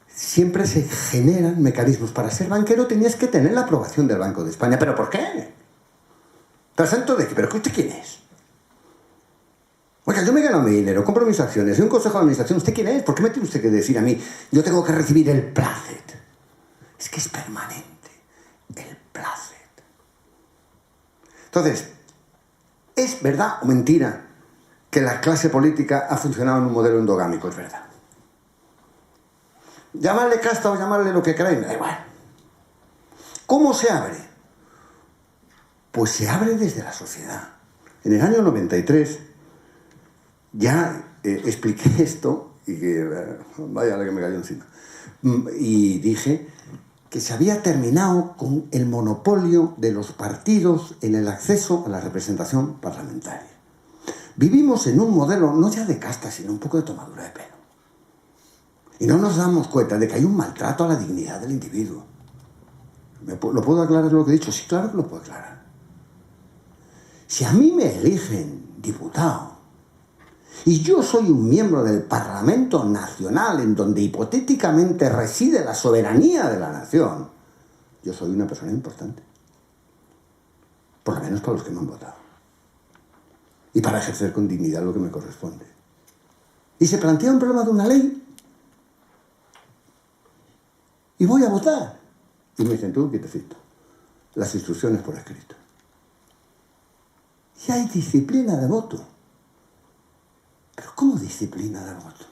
siempre se generan mecanismos. Para ser banquero tenías que tener la aprobación del Banco de España. ¿Pero por qué? ¿Pero santo de qué? ¿Pero usted quién es? Oiga, yo me he ganado mi dinero, compro mis acciones, soy un consejo de administración. ¿Usted quién es? ¿Por qué me tiene usted que decir a mí? Yo tengo que recibir el placet. Es que es permanente. El placet. Entonces, ¿es verdad o mentira que la clase política ha funcionado en un modelo endogámico? Es verdad. Llamarle casta o llamarle lo que queráis, me da igual. ¿Cómo se abre? Pues se abre desde la sociedad. En el año 93 ya expliqué esto, y que vaya la que me cayó encima, y dije que se había terminado con el monopolio de los partidos en el acceso a la representación parlamentaria. Vivimos en un modelo no ya de casta, sino un poco de tomadura de pelo. Y no nos damos cuenta de que hay un maltrato a la dignidad del individuo. ¿Lo puedo aclarar lo que he dicho? Sí, claro que lo puedo aclarar. Si a mí me eligen diputado y yo soy un miembro del Parlamento Nacional en donde hipotéticamente reside la soberanía de la nación, yo soy una persona importante. Por lo menos para los que me han votado. Y para ejercer con dignidad lo que me corresponde. Y se plantea un problema de una ley y voy a votar. Y me dicen, tú quietecito, las instrucciones por escrito. Y hay disciplina de voto. ¿Pero cómo disciplina de voto?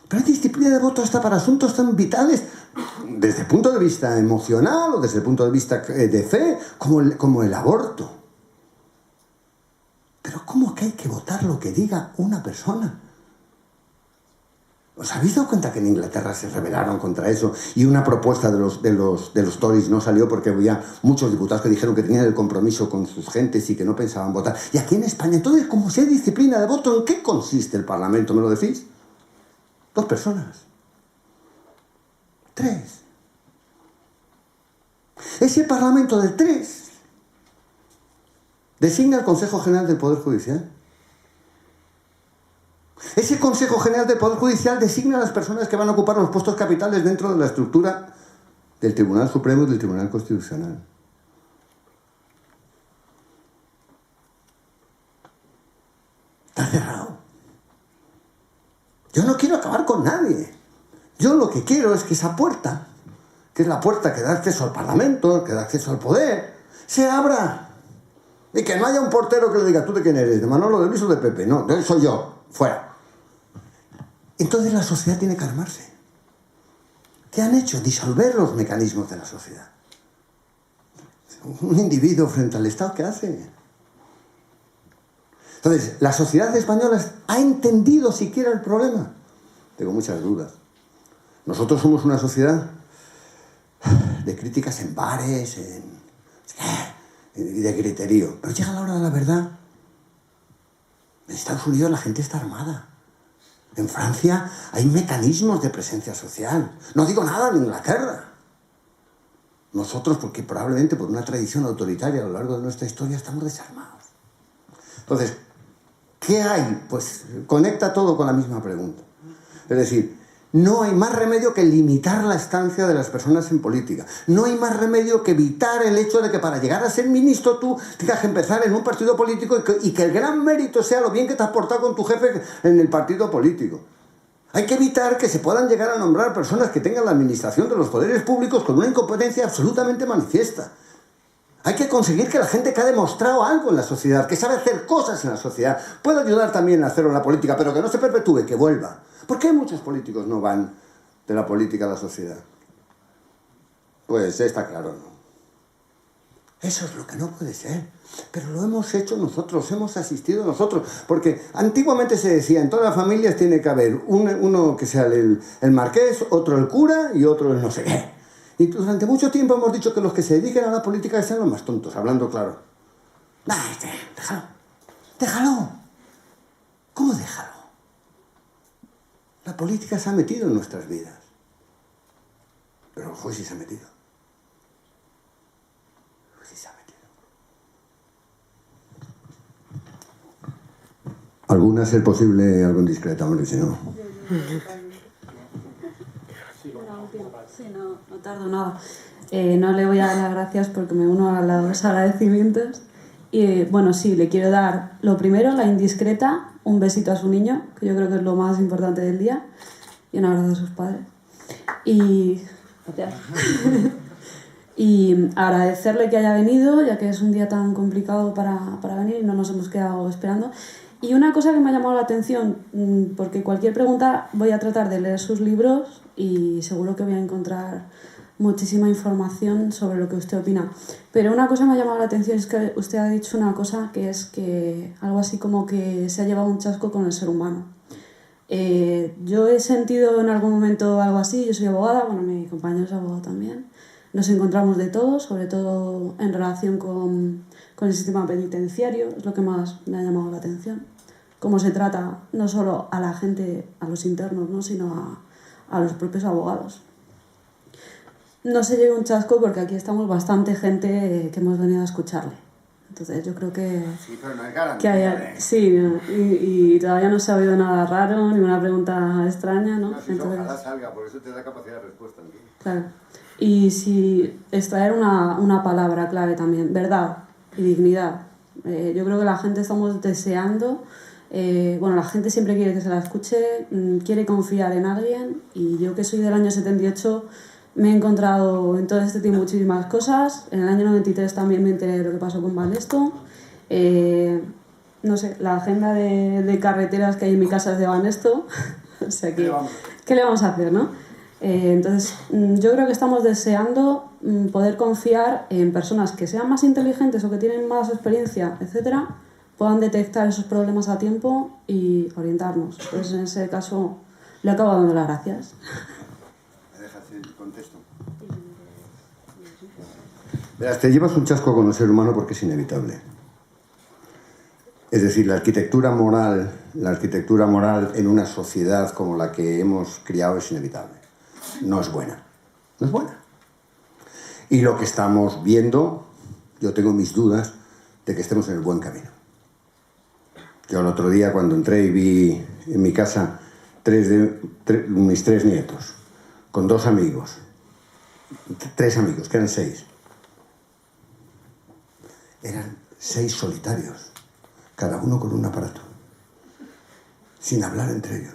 Pero hay disciplina de voto hasta para asuntos tan vitales, desde el punto de vista emocional o desde el punto de vista de fe, como el aborto. Pero ¿cómo que hay que votar lo que diga una persona? ¿Os habéis dado cuenta que en Inglaterra se rebelaron contra eso y una propuesta de los Tories no salió porque había muchos diputados que dijeron que tenían el compromiso con sus gentes y que no pensaban votar? Y aquí en España, entonces, como si hay disciplina de voto, ¿en qué consiste el Parlamento? ¿Me lo decís? 2 personas. 3. Ese Parlamento de 3 designa el Consejo General del Poder Judicial. Ese Consejo General del Poder Judicial designa a las personas que van a ocupar los puestos capitales dentro de la estructura del Tribunal Supremo y del Tribunal Constitucional. Está cerrado. Yo no quiero acabar con nadie. Yo lo que quiero es que esa puerta, que es la puerta que da acceso al Parlamento, que da acceso al poder, se abra. Y que no haya un portero que le diga, ¿tú de quién eres? ¿De Manolo, de Luis o de Pepe? No, soy yo. Fuera. Entonces la sociedad tiene que armarse. ¿Qué han hecho? Disolver los mecanismos de la sociedad. Un individuo frente al Estado, ¿qué hace? Entonces, ¿la sociedad española ha entendido siquiera el problema? Tengo muchas dudas. Nosotros somos una sociedad de críticas en bares, y de griterío. Pero llega la hora de la verdad. En Estados Unidos la gente está armada. En Francia hay mecanismos de presencia social. No digo nada en Inglaterra. Nosotros, porque probablemente por una tradición autoritaria a lo largo de nuestra historia, estamos desarmados. Entonces, ¿qué hay? Pues conecta todo con la misma pregunta. Es decir, no hay más remedio que limitar la estancia de las personas en política. No hay más remedio que evitar el hecho de que para llegar a ser ministro tú tengas que empezar en un partido político y que el gran mérito sea lo bien que te has portado con tu jefe en el partido político. Hay que evitar que se puedan llegar a nombrar personas que tengan la administración de los poderes públicos con una incompetencia absolutamente manifiesta. Hay que conseguir que la gente que ha demostrado algo en la sociedad, que sabe hacer cosas en la sociedad, pueda ayudar también a hacerlo en la política, pero que no se perpetúe, que vuelva. ¿Por qué muchos políticos no van de la política a la sociedad? Pues está claro, ¿no? Eso es lo que no puede ser. Pero lo hemos hecho nosotros, hemos asistido nosotros. Porque antiguamente se decía, en todas las familias tiene que haber uno que sea el marqués, otro el cura y otro el no sé qué. Y durante mucho tiempo hemos dicho que los que se dediquen a la política sean los más tontos, hablando claro. Déjalo. Déjalo. ¿Cómo déjalo? La política se ha metido en nuestras vidas. Pero el juez sí se ha metido. El juez sí se ha metido. ¿Alguna a ser posible algo indiscreta, hombre? Si no... Sí, no tardo nada. No le voy a dar las gracias porque me uno a los agradecimientos. Y bueno, sí, le quiero dar lo primero, la indiscreta, un besito a su niño, que yo creo que es lo más importante del día, y un abrazo a sus padres. Y gracias. Y agradecerle que haya venido, ya que es un día tan complicado para venir y no nos hemos quedado esperando. Y una cosa que me ha llamado la atención, porque cualquier pregunta voy a tratar de leer sus libros y seguro que voy a encontrar muchísima información sobre lo que usted opina. Pero una cosa que me ha llamado la atención es que usted ha dicho una cosa que es que algo así como que se ha llevado un chasco con el ser humano. Yo he sentido en algún momento algo así, yo soy abogada, bueno, mi compañero es abogado también. Nos encontramos de todo, sobre todo en relación con el sistema penitenciario, es lo que más me ha llamado la atención. Cómo se trata no solo a la gente, a los internos, ¿no?, sino a los propios abogados. No se lleve un chasco porque aquí estamos bastante gente que hemos venido a escucharle. Entonces yo creo que... Sí, pero no hay garantía. Sí, y todavía no se ha oído nada raro, ninguna pregunta extraña, ¿no? No, si entonces, ojalá salga, por eso te da capacidad de respuesta. ¿No? Claro. Y si extraer una palabra clave también, verdad y dignidad. Yo creo que la gente estamos deseando Bueno, la gente siempre quiere que se la escuche, quiere confiar en alguien, y yo, que soy del año 78, me he encontrado en todo este tiempo muchísimas cosas. En el año 93 también me enteré de lo que pasó con Banesto. No sé, la agenda de carreteras que hay en mi casa es de Banesto. O sea que, ¿qué le vamos a hacer, no? Entonces, yo creo que estamos deseando poder confiar en personas que sean más inteligentes o que tienen más experiencia, etcétera, puedan detectar esos problemas a tiempo y orientarnos. Entonces, en ese caso, le acabo dando las gracias. ¿Me dejas el contexto? Verás, te llevas un chasco con el ser humano porque es inevitable. Es decir, la arquitectura moral en una sociedad como la que hemos criado es inevitable. No es buena. No es buena. Y lo que estamos viendo, yo tengo mis dudas de que estemos en el buen camino. Yo el otro día, cuando entré y vi en mi casa mis 3 nietos, con 2 amigos, 3 amigos, que eran 6. Eran 6 solitarios, cada uno con un aparato, sin hablar entre ellos.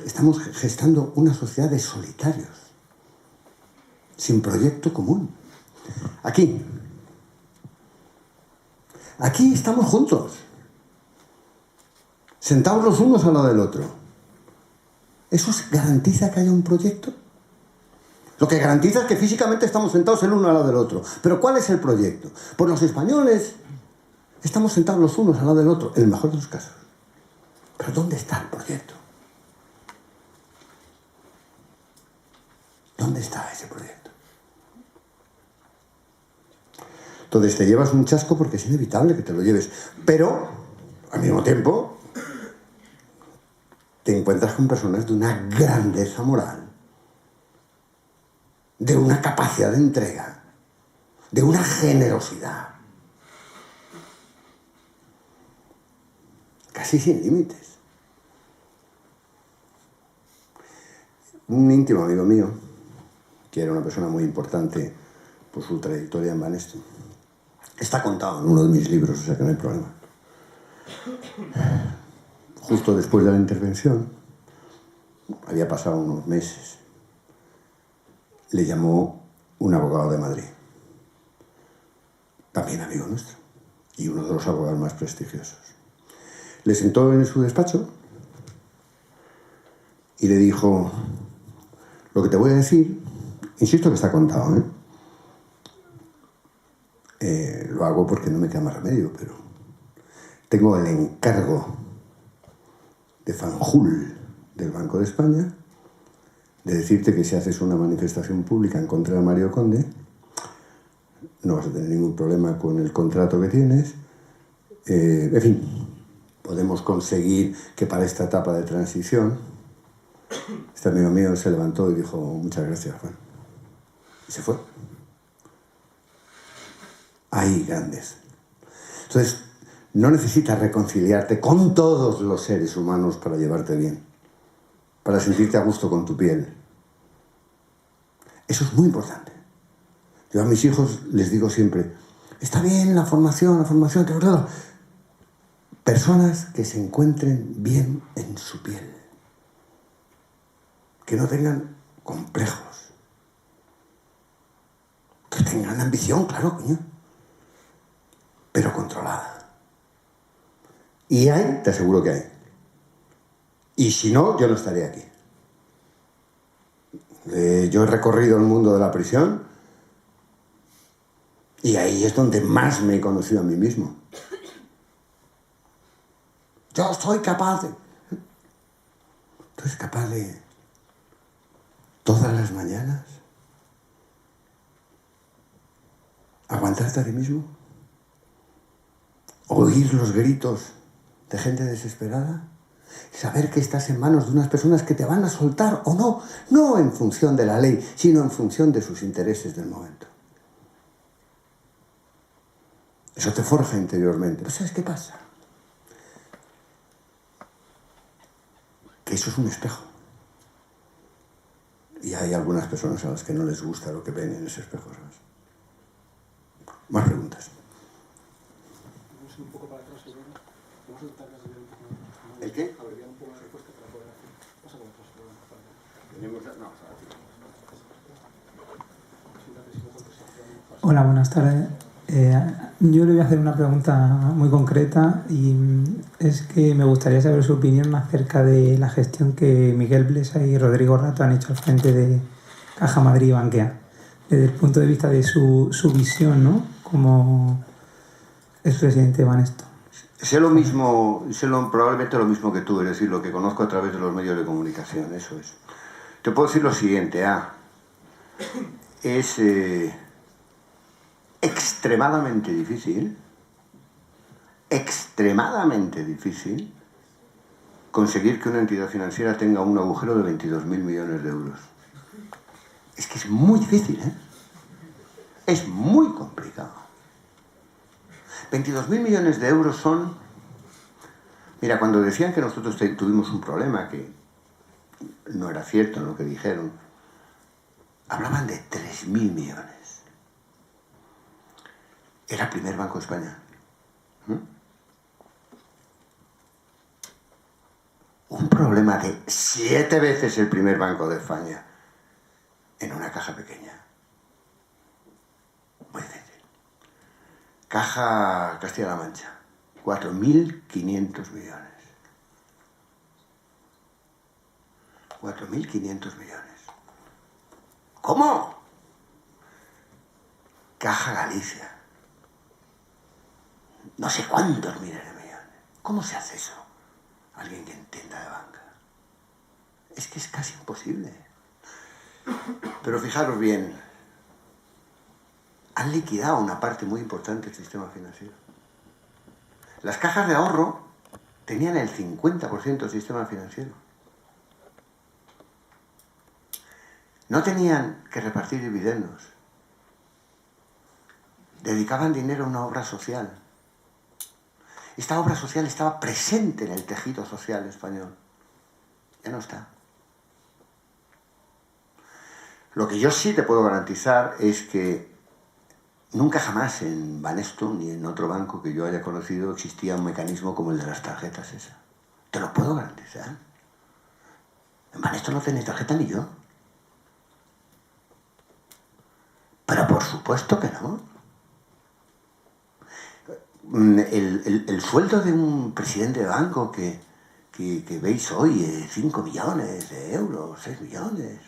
Estamos gestando una sociedad de solitarios, sin proyecto común. Aquí estamos juntos, sentados los unos al lado del otro. ¿Eso garantiza que haya un proyecto? Lo que garantiza es que físicamente estamos sentados el uno al lado del otro. ¿Pero cuál es el proyecto? Pues los españoles estamos sentados los unos al lado del otro, en el mejor de los casos. ¿Pero dónde está el proyecto? ¿Dónde está ese proyecto? Entonces te llevas un chasco porque es inevitable que te lo lleves. Pero, al mismo tiempo, te encuentras con personas de una grandeza moral, de una capacidad de entrega, de una generosidad, casi sin límites. Un íntimo amigo mío, que era una persona muy importante por su trayectoria en Banesto, está contado en uno de mis libros, o sea que no hay problema. Justo después de la intervención, había pasado unos meses, le llamó un abogado de Madrid, también amigo nuestro, y uno de los abogados más prestigiosos. Le sentó en su despacho y le dijo: lo que te voy a decir, insisto que está contado, lo hago porque no me queda más remedio, pero tengo el encargo de Fanjul del Banco de España de decirte que si haces una manifestación pública en contra de Mario Conde, no vas a tener ningún problema con el contrato que tienes. En fin, podemos conseguir que para esta etapa de transición, este amigo mío se levantó y dijo: muchas gracias, Juan. Y se fue. Hay grandes. Entonces, no necesitas reconciliarte con todos los seres humanos para llevarte bien, para sentirte a gusto con tu piel. Eso es muy importante. Yo a mis hijos les digo siempre: está bien la formación, claro. Personas que se encuentren bien en su piel, que no tengan complejos, que tengan ambición, claro, coño, pero controlada. Y hay, te aseguro que hay. Y si no, yo no estaría aquí. Yo he recorrido el mundo de la prisión y ahí es donde más me he conocido a mí mismo. Yo soy capaz de... ¿Tú eres capaz de todas las mañanas aguantarte a ti mismo? ¿Oír los gritos de gente desesperada? Saber que estás en manos de unas personas que te van a soltar o no, no en función de la ley, sino en función de sus intereses del momento. Eso te forja interiormente. ¿Pero sabes qué pasa? Que eso es un espejo. Y hay algunas personas a las que no les gusta lo que ven en ese espejo, ¿sabes? Más preguntas. No pasar un poco para atrás, Lorena. Vamos a intentar abreviar un poco más. ¿El qué? Abreviar un poco la respuesta para poder hacer. Pasa para atrás, Lorena. No, Hola, buenas tardes. Yo le voy a hacer una pregunta muy concreta y es que me gustaría saber su opinión acerca de la gestión que Miguel Blesa y Rodrigo Rato han hecho al frente de Caja Madrid y Bankia, desde el punto de vista de su visión, ¿no?, como expresidente de Banesto. Sé probablemente lo mismo que tú, es decir, lo que conozco a través de los medios de comunicación, eso es. Te puedo decir lo siguiente, es extremadamente difícil conseguir que una entidad financiera tenga un agujero de 22.000 millones de euros. Es que es muy difícil, es muy complicado. 22.000 millones de euros son... Mira, cuando decían que nosotros tuvimos un problema, que no era cierto en lo que dijeron, hablaban de 3.000 millones. Era el primer Banco de España. Un problema de 7 veces el primer Banco de España en una caja pequeña. Muy difícil. Caja Castilla-La Mancha, 4.500 millones. 4.500 millones. ¿Cómo? Caja Galicia. No sé cuántos miles de millones. ¿Cómo se hace eso? Alguien que entienda de banca. Es que es casi imposible. Pero fijaros bien, han liquidado una parte muy importante del sistema financiero. Las cajas de ahorro tenían el 50% del sistema financiero. No tenían que repartir dividendos. Dedicaban dinero a una obra social. Esta obra social estaba presente en el tejido social español. Ya no está. Lo que yo sí te puedo garantizar es que nunca jamás en Banesto ni en otro banco que yo haya conocido existía un mecanismo como el de las tarjetas esa. Te lo puedo garantizar. En Banesto no tenéis tarjeta ni yo. Pero por supuesto que no. El sueldo de un presidente de banco que veis hoy es 5 millones de euros, 6 millones.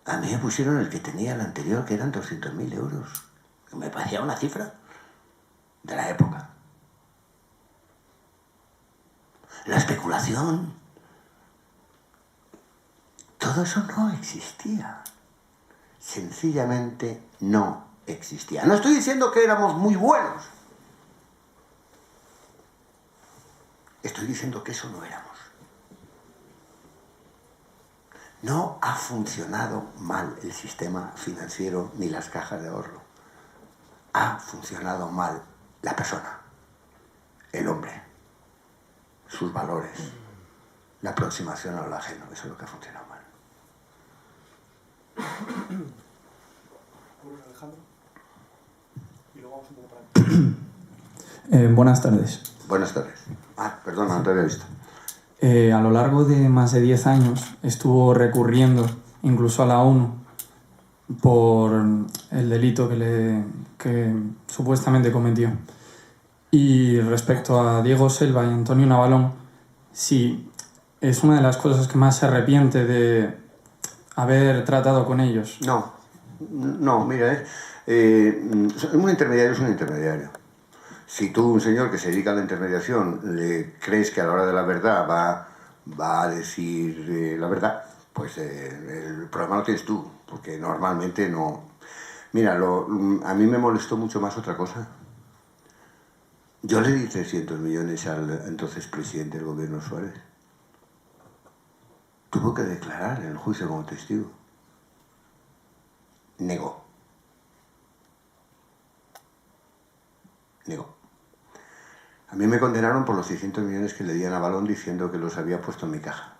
A mí me pusieron el que tenía el anterior, que eran 200.000 euros. Me parecía una cifra de la época. La especulación. Todo eso no existía. Sencillamente no existía. No estoy diciendo que éramos muy buenos. Estoy diciendo que eso no éramos. No ha funcionado mal el sistema financiero ni las cajas de ahorro. Ha funcionado mal la persona, el hombre, sus valores, la aproximación a lo ajeno. Eso es lo que ha funcionado mal. Alejandro. Y luego vamos un poco para aquí. Buenas tardes. Buenas tardes. Perdona, no te había visto. A lo largo de más de 10 años estuvo recurriendo incluso a la ONU por el delito que supuestamente cometió. Y respecto a Diego Selva y Antonio Navalón, sí, es una de las cosas que más se arrepiente de haber tratado con ellos. No, mira, un intermediario es un intermediario. Si tú, un señor que se dedica a la intermediación, le crees que a la hora de la verdad va a decir la verdad, pues el problema lo tienes tú, porque normalmente no. Mira, a mí me molestó mucho más otra cosa. Yo le di 300 millones al entonces presidente del gobierno, Suárez. Tuvo que declarar en el juicio como testigo. Negó. A mí me condenaron por los 600 millones que le di a Navalón diciendo que los había puesto en mi caja.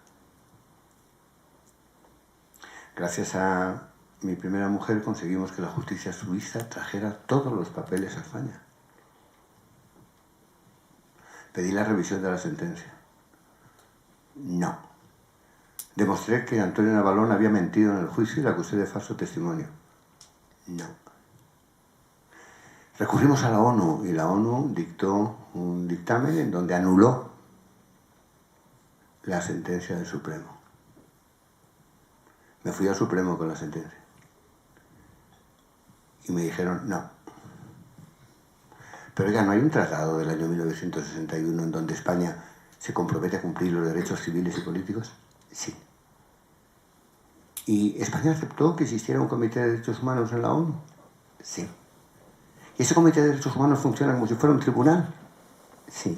Gracias a mi primera mujer, conseguimos que la justicia suiza trajera todos los papeles a España. Pedí la revisión de la sentencia. No. Demostré que Antonio Navalón había mentido en el juicio y la acusé de falso testimonio. No. Recurrimos a la ONU y la ONU dictó un dictamen en donde anuló la sentencia del Supremo. Me fui al Supremo con la sentencia. Y me dijeron, no. Pero oiga, ¿no hay un tratado del año 1961 en donde España se compromete a cumplir los derechos civiles y políticos? Sí. ¿Y España aceptó que existiera un comité de derechos humanos en la ONU? Sí. ¿Y ese comité de derechos humanos funciona como si fuera un tribunal? Sí.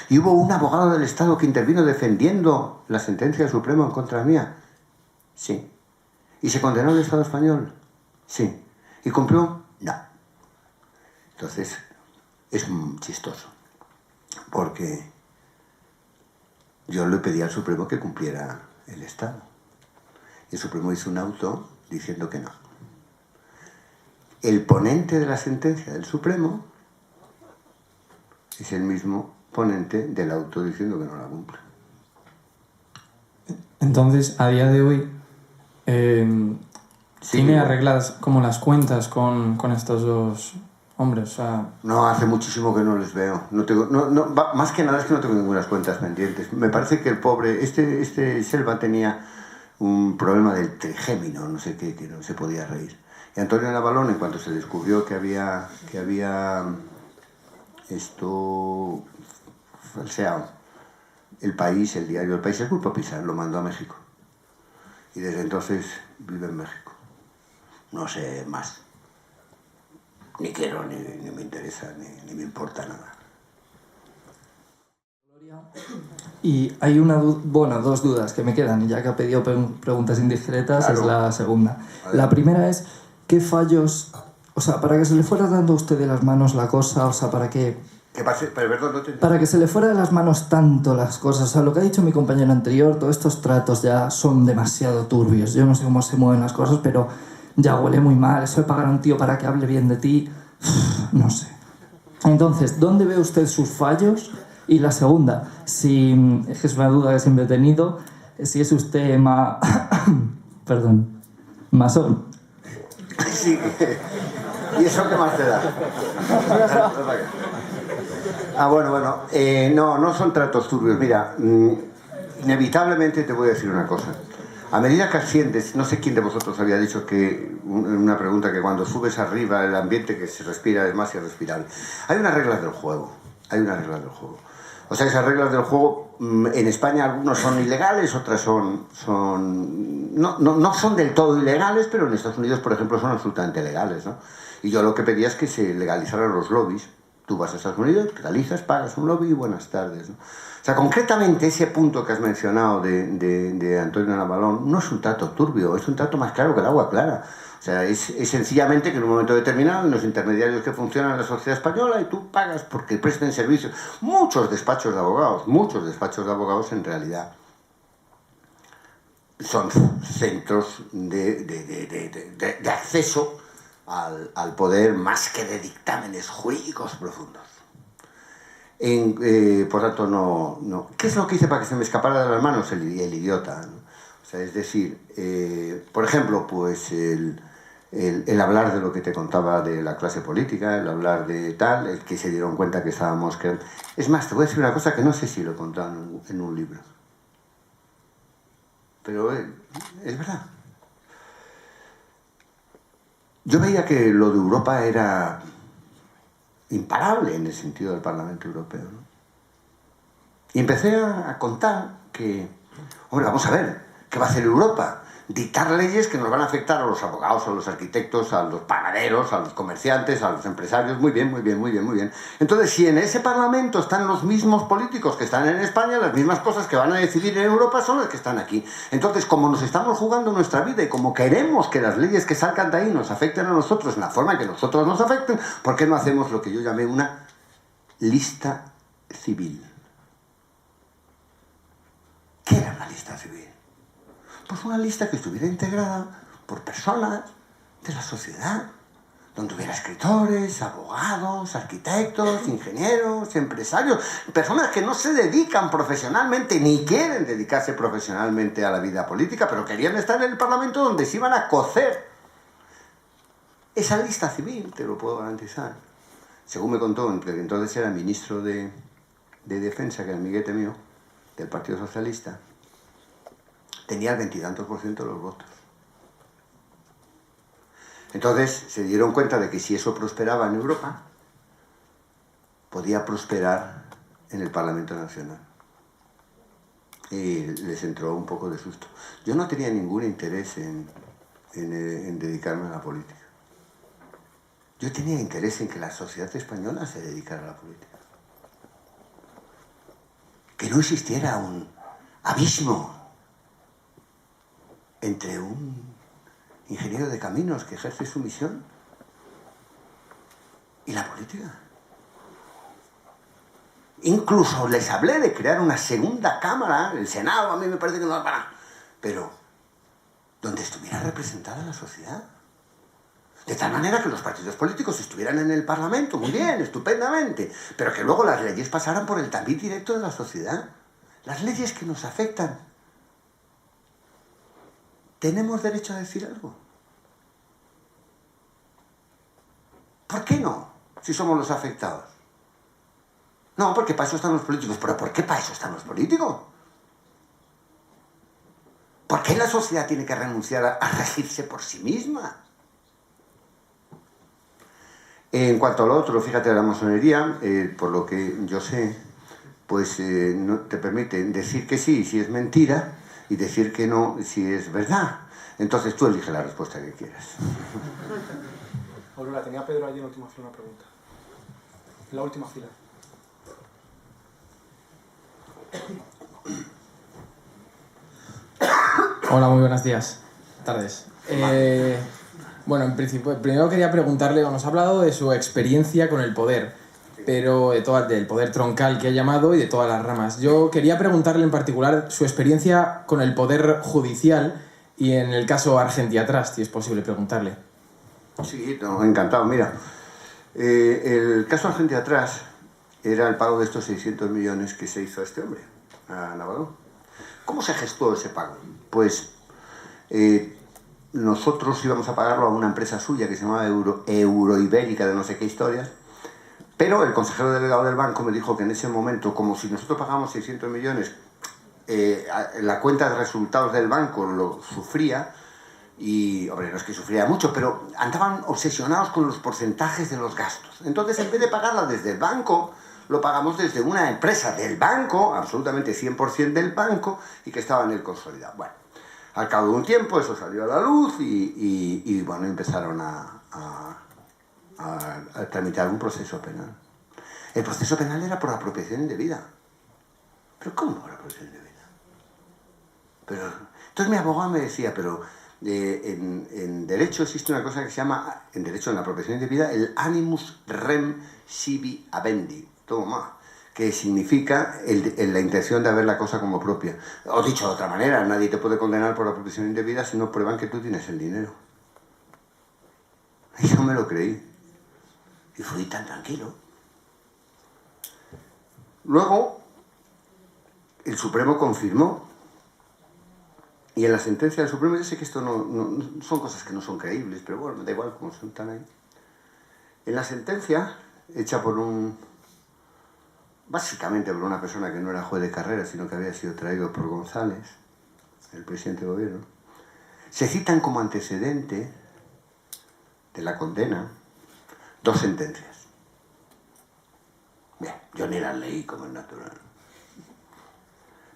¿Y hubo un abogado del Estado que intervino defendiendo la sentencia del Supremo en contra mía? Sí. ¿Y se condenó al Estado español? Sí. ¿Y cumplió? No. Entonces, es chistoso, porque yo le pedí al Supremo que cumpliera el Estado. Y el Supremo hizo un auto diciendo que no. El ponente de la sentencia del Supremo es el mismo ponente del auto diciendo que no la cumple. Entonces, a día de hoy, Sí, ¿tiene arregladas como las cuentas con estos dos hombres? O sea, no, hace muchísimo que no les veo. Más que nada es que no tengo ninguna cuentas pendientes. Me parece que el pobre, este Selva tenía un problema del trigémino, no sé qué, que no se podía reír. Y Antonio Navalón, en cuanto se descubrió que había esto falseado, El País, el diario El País, el Grupo Pisa, lo mandó a México. Y desde entonces vive en México. No sé más. Ni quiero, ni me interesa, ni me importa nada. Y hay dos dudas que me quedan, y ya que ha pedido preguntas indiscretas, Claro. es la segunda. Adelante. La primera es, ¿qué fallos, o sea, para que se le fuera dando a usted de las manos la cosa, o sea, para que Perdón, no te... para que se le fuera de las manos tanto las cosas, o sea, lo que ha dicho mi compañero anterior, todos estos tratos ya son demasiado turbios. Yo no sé cómo se mueven las cosas, pero ya huele muy mal. Eso de pagar a un tío para que hable bien de ti, no sé. Entonces, ¿dónde ve usted sus fallos? Y la segunda, si es que es una duda que siempre he tenido, si es usted perdón, masón. Sí. ¿Y eso qué más te da? Bueno. No son tratos turbios. Mira, inevitablemente te voy a decir una cosa. A medida que asciendes, no sé quién de vosotros había dicho que, en una pregunta, que cuando subes arriba el ambiente que se respira es más irrespirable. Hay unas reglas del juego. O sea, esas reglas del juego, en España algunos son ilegales, otras no son del todo ilegales, pero en Estados Unidos, por ejemplo, son absolutamente legales, ¿no? Y yo lo que pedía es que se legalizaran los lobbies. Tú vas a Estados Unidos, legalizas, pagas un lobby y buenas tardes, ¿no? O sea, concretamente ese punto que has mencionado de Antonio Navalón no es un trato turbio, es un trato más claro que el agua clara. O sea, es sencillamente que en un momento determinado hay unos intermediarios que funcionan en la sociedad española y tú pagas porque presten servicios. Muchos despachos de abogados en realidad son centros de acceso al poder más que de dictámenes jurídicos profundos. Por tanto, no. ¿Qué es lo que hice para que se me escapara de las manos? El idiota, ¿no? O sea, es decir, por ejemplo, pues el hablar de lo que te contaba de la clase política, el hablar de tal, el que se dieron cuenta que estábamos... Es más, te voy a decir una cosa que no sé si lo he contado en un libro. Pero es verdad. Yo veía que lo de Europa era imparable en el sentido del Parlamento Europeo, ¿no? Y empecé a contar que, hombre, vamos a ver, ¿qué va a hacer Europa? Dictar leyes que nos van a afectar a los abogados, a los arquitectos, a los panaderos, a los comerciantes, a los empresarios. Muy bien. Entonces, si en ese Parlamento están los mismos políticos que están en España, las mismas cosas que van a decidir en Europa son las que están aquí. Entonces, como nos estamos jugando nuestra vida y como queremos que las leyes que salgan de ahí nos afecten a nosotros en la forma que nosotros nos afecten, ¿por qué no hacemos lo que yo llamé una lista civil? ¿Qué era una lista civil? Pues una lista que estuviera integrada por personas de la sociedad, donde hubiera escritores, abogados, arquitectos, ingenieros, empresarios, personas que no se dedican profesionalmente ni quieren dedicarse profesionalmente a la vida política, pero querían estar en el Parlamento donde se iban a cocer esa lista civil, te lo puedo garantizar. Según me contó, entonces era ministro de Defensa, que era amiguete mío, del Partido Socialista, tenía el 20 y tantos % de los votos. Entonces se dieron cuenta de que si eso prosperaba en Europa, podía prosperar en el Parlamento Nacional. Y les entró un poco de susto. Yo no tenía ningún interés en dedicarme a la política. Yo tenía interés en que la sociedad española se dedicara a la política. Que no existiera un abismo entre un ingeniero de caminos que ejerce su misión y la política. Incluso les hablé de crear una segunda cámara, el Senado, a mí me parece que no va para, pero donde estuviera representada la sociedad. De tal manera que los partidos políticos estuvieran en el Parlamento, muy bien, estupendamente, pero que luego las leyes pasaran por el tapiz directo de la sociedad. Las leyes que nos afectan. ¿Tenemos derecho a decir algo? ¿Por qué no? Si somos los afectados. No, porque para eso están los políticos. ¿Pero por qué para eso están los políticos? ¿Por qué la sociedad tiene que renunciar a regirse por sí misma? En cuanto a lo otro, fíjate, la masonería, por lo que yo sé, pues no te permite decir que sí si es mentira y decir que no si es verdad. Entonces tú elige la respuesta que quieras. Aurora, tenía Pedro allí en la última fila una pregunta. En la última fila. Hola, muy buenos días. Tardes. Bueno, en principio, primero quería preguntarle, nos ha hablado de su experiencia con el poder, pero del poder troncal que ha llamado y de todas las ramas. Yo quería preguntarle en particular su experiencia con el poder judicial y en el caso Argentia Trust, si es posible preguntarle. Sí, no, encantado. Mira, el caso Argentia Trust era el pago de estos 600 millones que se hizo a este hombre, a Navarro. ¿Cómo se gestó ese pago? Pues nosotros íbamos a pagarlo a una empresa suya que se llamaba Euroibérica, de no sé qué historias, pero el consejero delegado del banco me dijo que en ese momento, como si nosotros pagamos 600 millones, la cuenta de resultados del banco lo sufría, y, hombre, no es que sufría mucho, pero andaban obsesionados con los porcentajes de los gastos. Entonces, en vez de pagarla desde el banco, lo pagamos desde una empresa del banco, absolutamente 100% del banco, y que estaba en el consolidado. Bueno, al cabo de un tiempo eso salió a la luz y bueno, empezaron a tramitar un proceso penal. El proceso penal era por apropiación indebida. ¿Pero cómo por apropiación indebida? Entonces mi abogado me decía, pero en derecho existe una cosa que se llama, en derecho, en la apropiación indebida, el animus rem sibi habendi, toma, que significa la intención de ver la cosa como propia. O dicho de otra manera, nadie te puede condenar por apropiación indebida si no prueban que tú tienes el dinero. Y yo me lo creí. Y fui tan tranquilo. Luego, el Supremo confirmó. Y en la sentencia del Supremo, yo sé que esto no son cosas que no son creíbles, pero bueno, me da igual cómo son tan ahí. En la sentencia, hecha básicamente por una persona que no era juez de carrera, sino que había sido traído por González, el presidente del gobierno, se citan como antecedente de la condena 2 sentencias. Bien, yo ni las leí como es natural.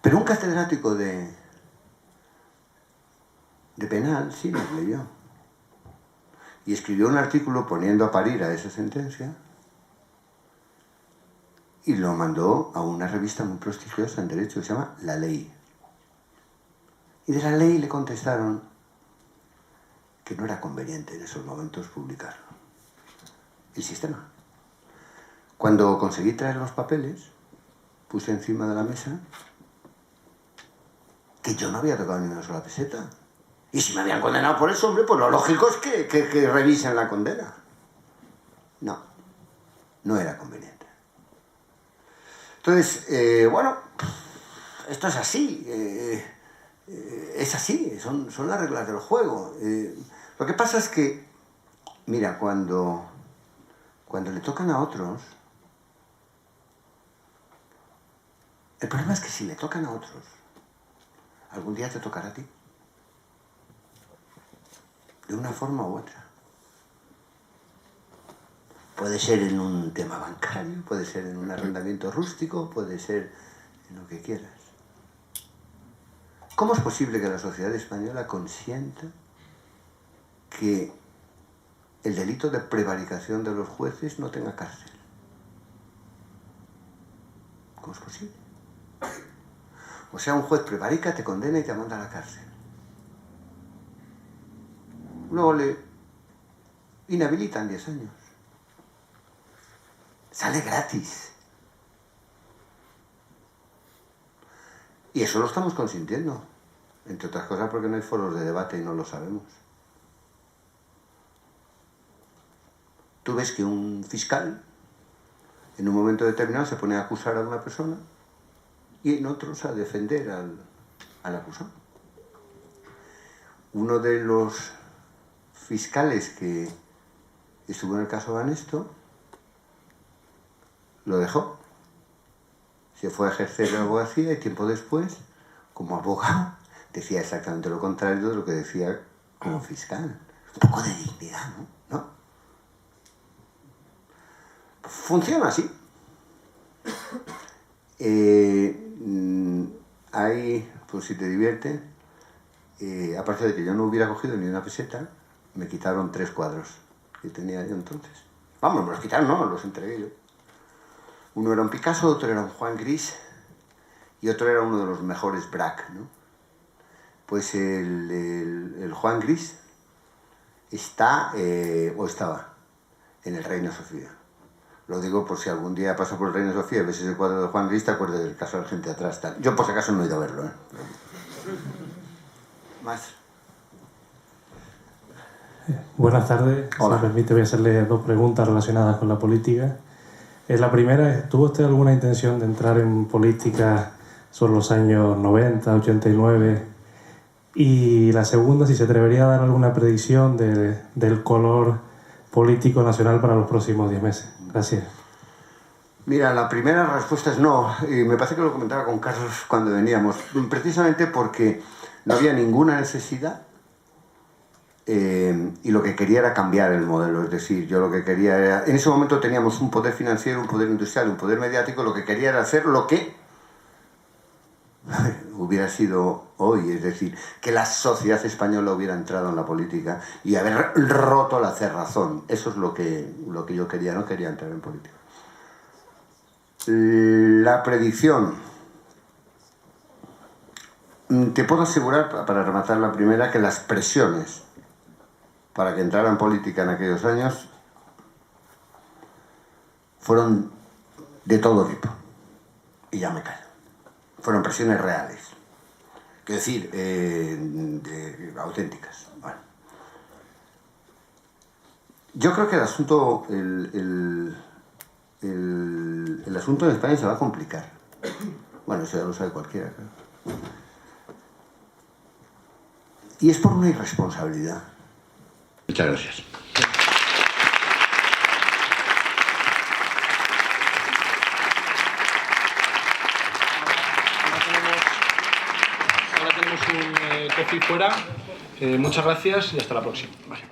Pero un catedrático de penal sí las leyó. Y escribió un artículo poniendo a parir a esa sentencia y lo mandó a una revista muy prestigiosa en derecho que se llama La Ley. Y de La Ley le contestaron que no era conveniente en esos momentos publicarlo. El sistema. Cuando conseguí traer los papeles, puse encima de la mesa que yo no había tocado ni una sola peseta. Y si me habían condenado por eso, hombre, pues lo lógico es que revisen la condena. No, no era conveniente. Entonces, bueno, esto es así. Es así, son las reglas del juego. Lo que pasa es que, mira, cuando le tocan a otros, el problema es que si le tocan a otros, algún día te tocará a ti. De una forma u otra. Puede ser en un tema bancario, puede ser en un arrendamiento rústico, puede ser en lo que quieras. ¿Cómo es posible que la sociedad española consienta que el delito de prevaricación de los jueces no tenga cárcel? ¿Cómo es posible? O sea, un juez prevarica, te condena y te manda a la cárcel. Luego le inhabilitan 10 años. Sale gratis. Y eso lo estamos consintiendo. Entre otras cosas porque no hay foros de debate y no lo sabemos. Tú ves que un fiscal en un momento determinado se pone a acusar a una persona y en otros a defender al acusado. Uno de los fiscales que estuvo en el caso Banesto lo dejó. Se fue a ejercer la abogacía y tiempo después, como abogado, decía exactamente lo contrario de lo que decía como fiscal. Un poco de dignidad, ¿no? Funciona así. Hay, pues si te divierte, aparte de que yo no hubiera cogido ni una peseta, me quitaron 3 cuadros que tenía yo entonces. Vamos, me los quitaron, no, los entregué yo. Uno era un Picasso, otro era un Juan Gris y otro era uno de los mejores Braque, ¿no? Pues el Juan Gris está, o estaba, en el Reina Sofía. Lo digo por si algún día paso por el Reina Sofía y ves ese cuadro de Juan Gris, te acuerdas del caso de la gente atrás. Tal. Yo por si acaso no he ido a verlo, ¿eh? Más. Buenas tardes. Hola. Si me permite, voy a hacerle 2 preguntas relacionadas con la política. La primera es, ¿tuvo usted alguna intención de entrar en política sobre los años 90, 89? Y la segunda, si se atrevería a dar alguna predicción del color político nacional para los próximos 10 meses. Gracias. Mira, la primera respuesta es no. Y me parece que lo comentaba con Carlos cuando veníamos. Precisamente porque no había ninguna necesidad. Y lo que quería era cambiar el modelo, es decir, yo lo que quería era... En ese momento teníamos un poder financiero, un poder industrial, un poder mediático, lo que quería era hacer lo que hubiera sido hoy, es decir, que la sociedad española hubiera entrado en la política y haber roto la cerrazón. Eso es lo que yo quería, no quería entrar en política. La predicción. Te puedo asegurar, para rematar la primera, que las presiones para que entrara en política en aquellos años fueron de todo tipo. Y ya me callo. Fueron presiones reales. Quiero decir, auténticas. Bueno. Yo creo que el asunto, el asunto en España se va a complicar. Bueno, eso ya lo sabe cualquiera, claro. Y es por una irresponsabilidad. Muchas gracias. Ahora tenemos un coffee fuera. Muchas gracias y hasta la próxima. Vale.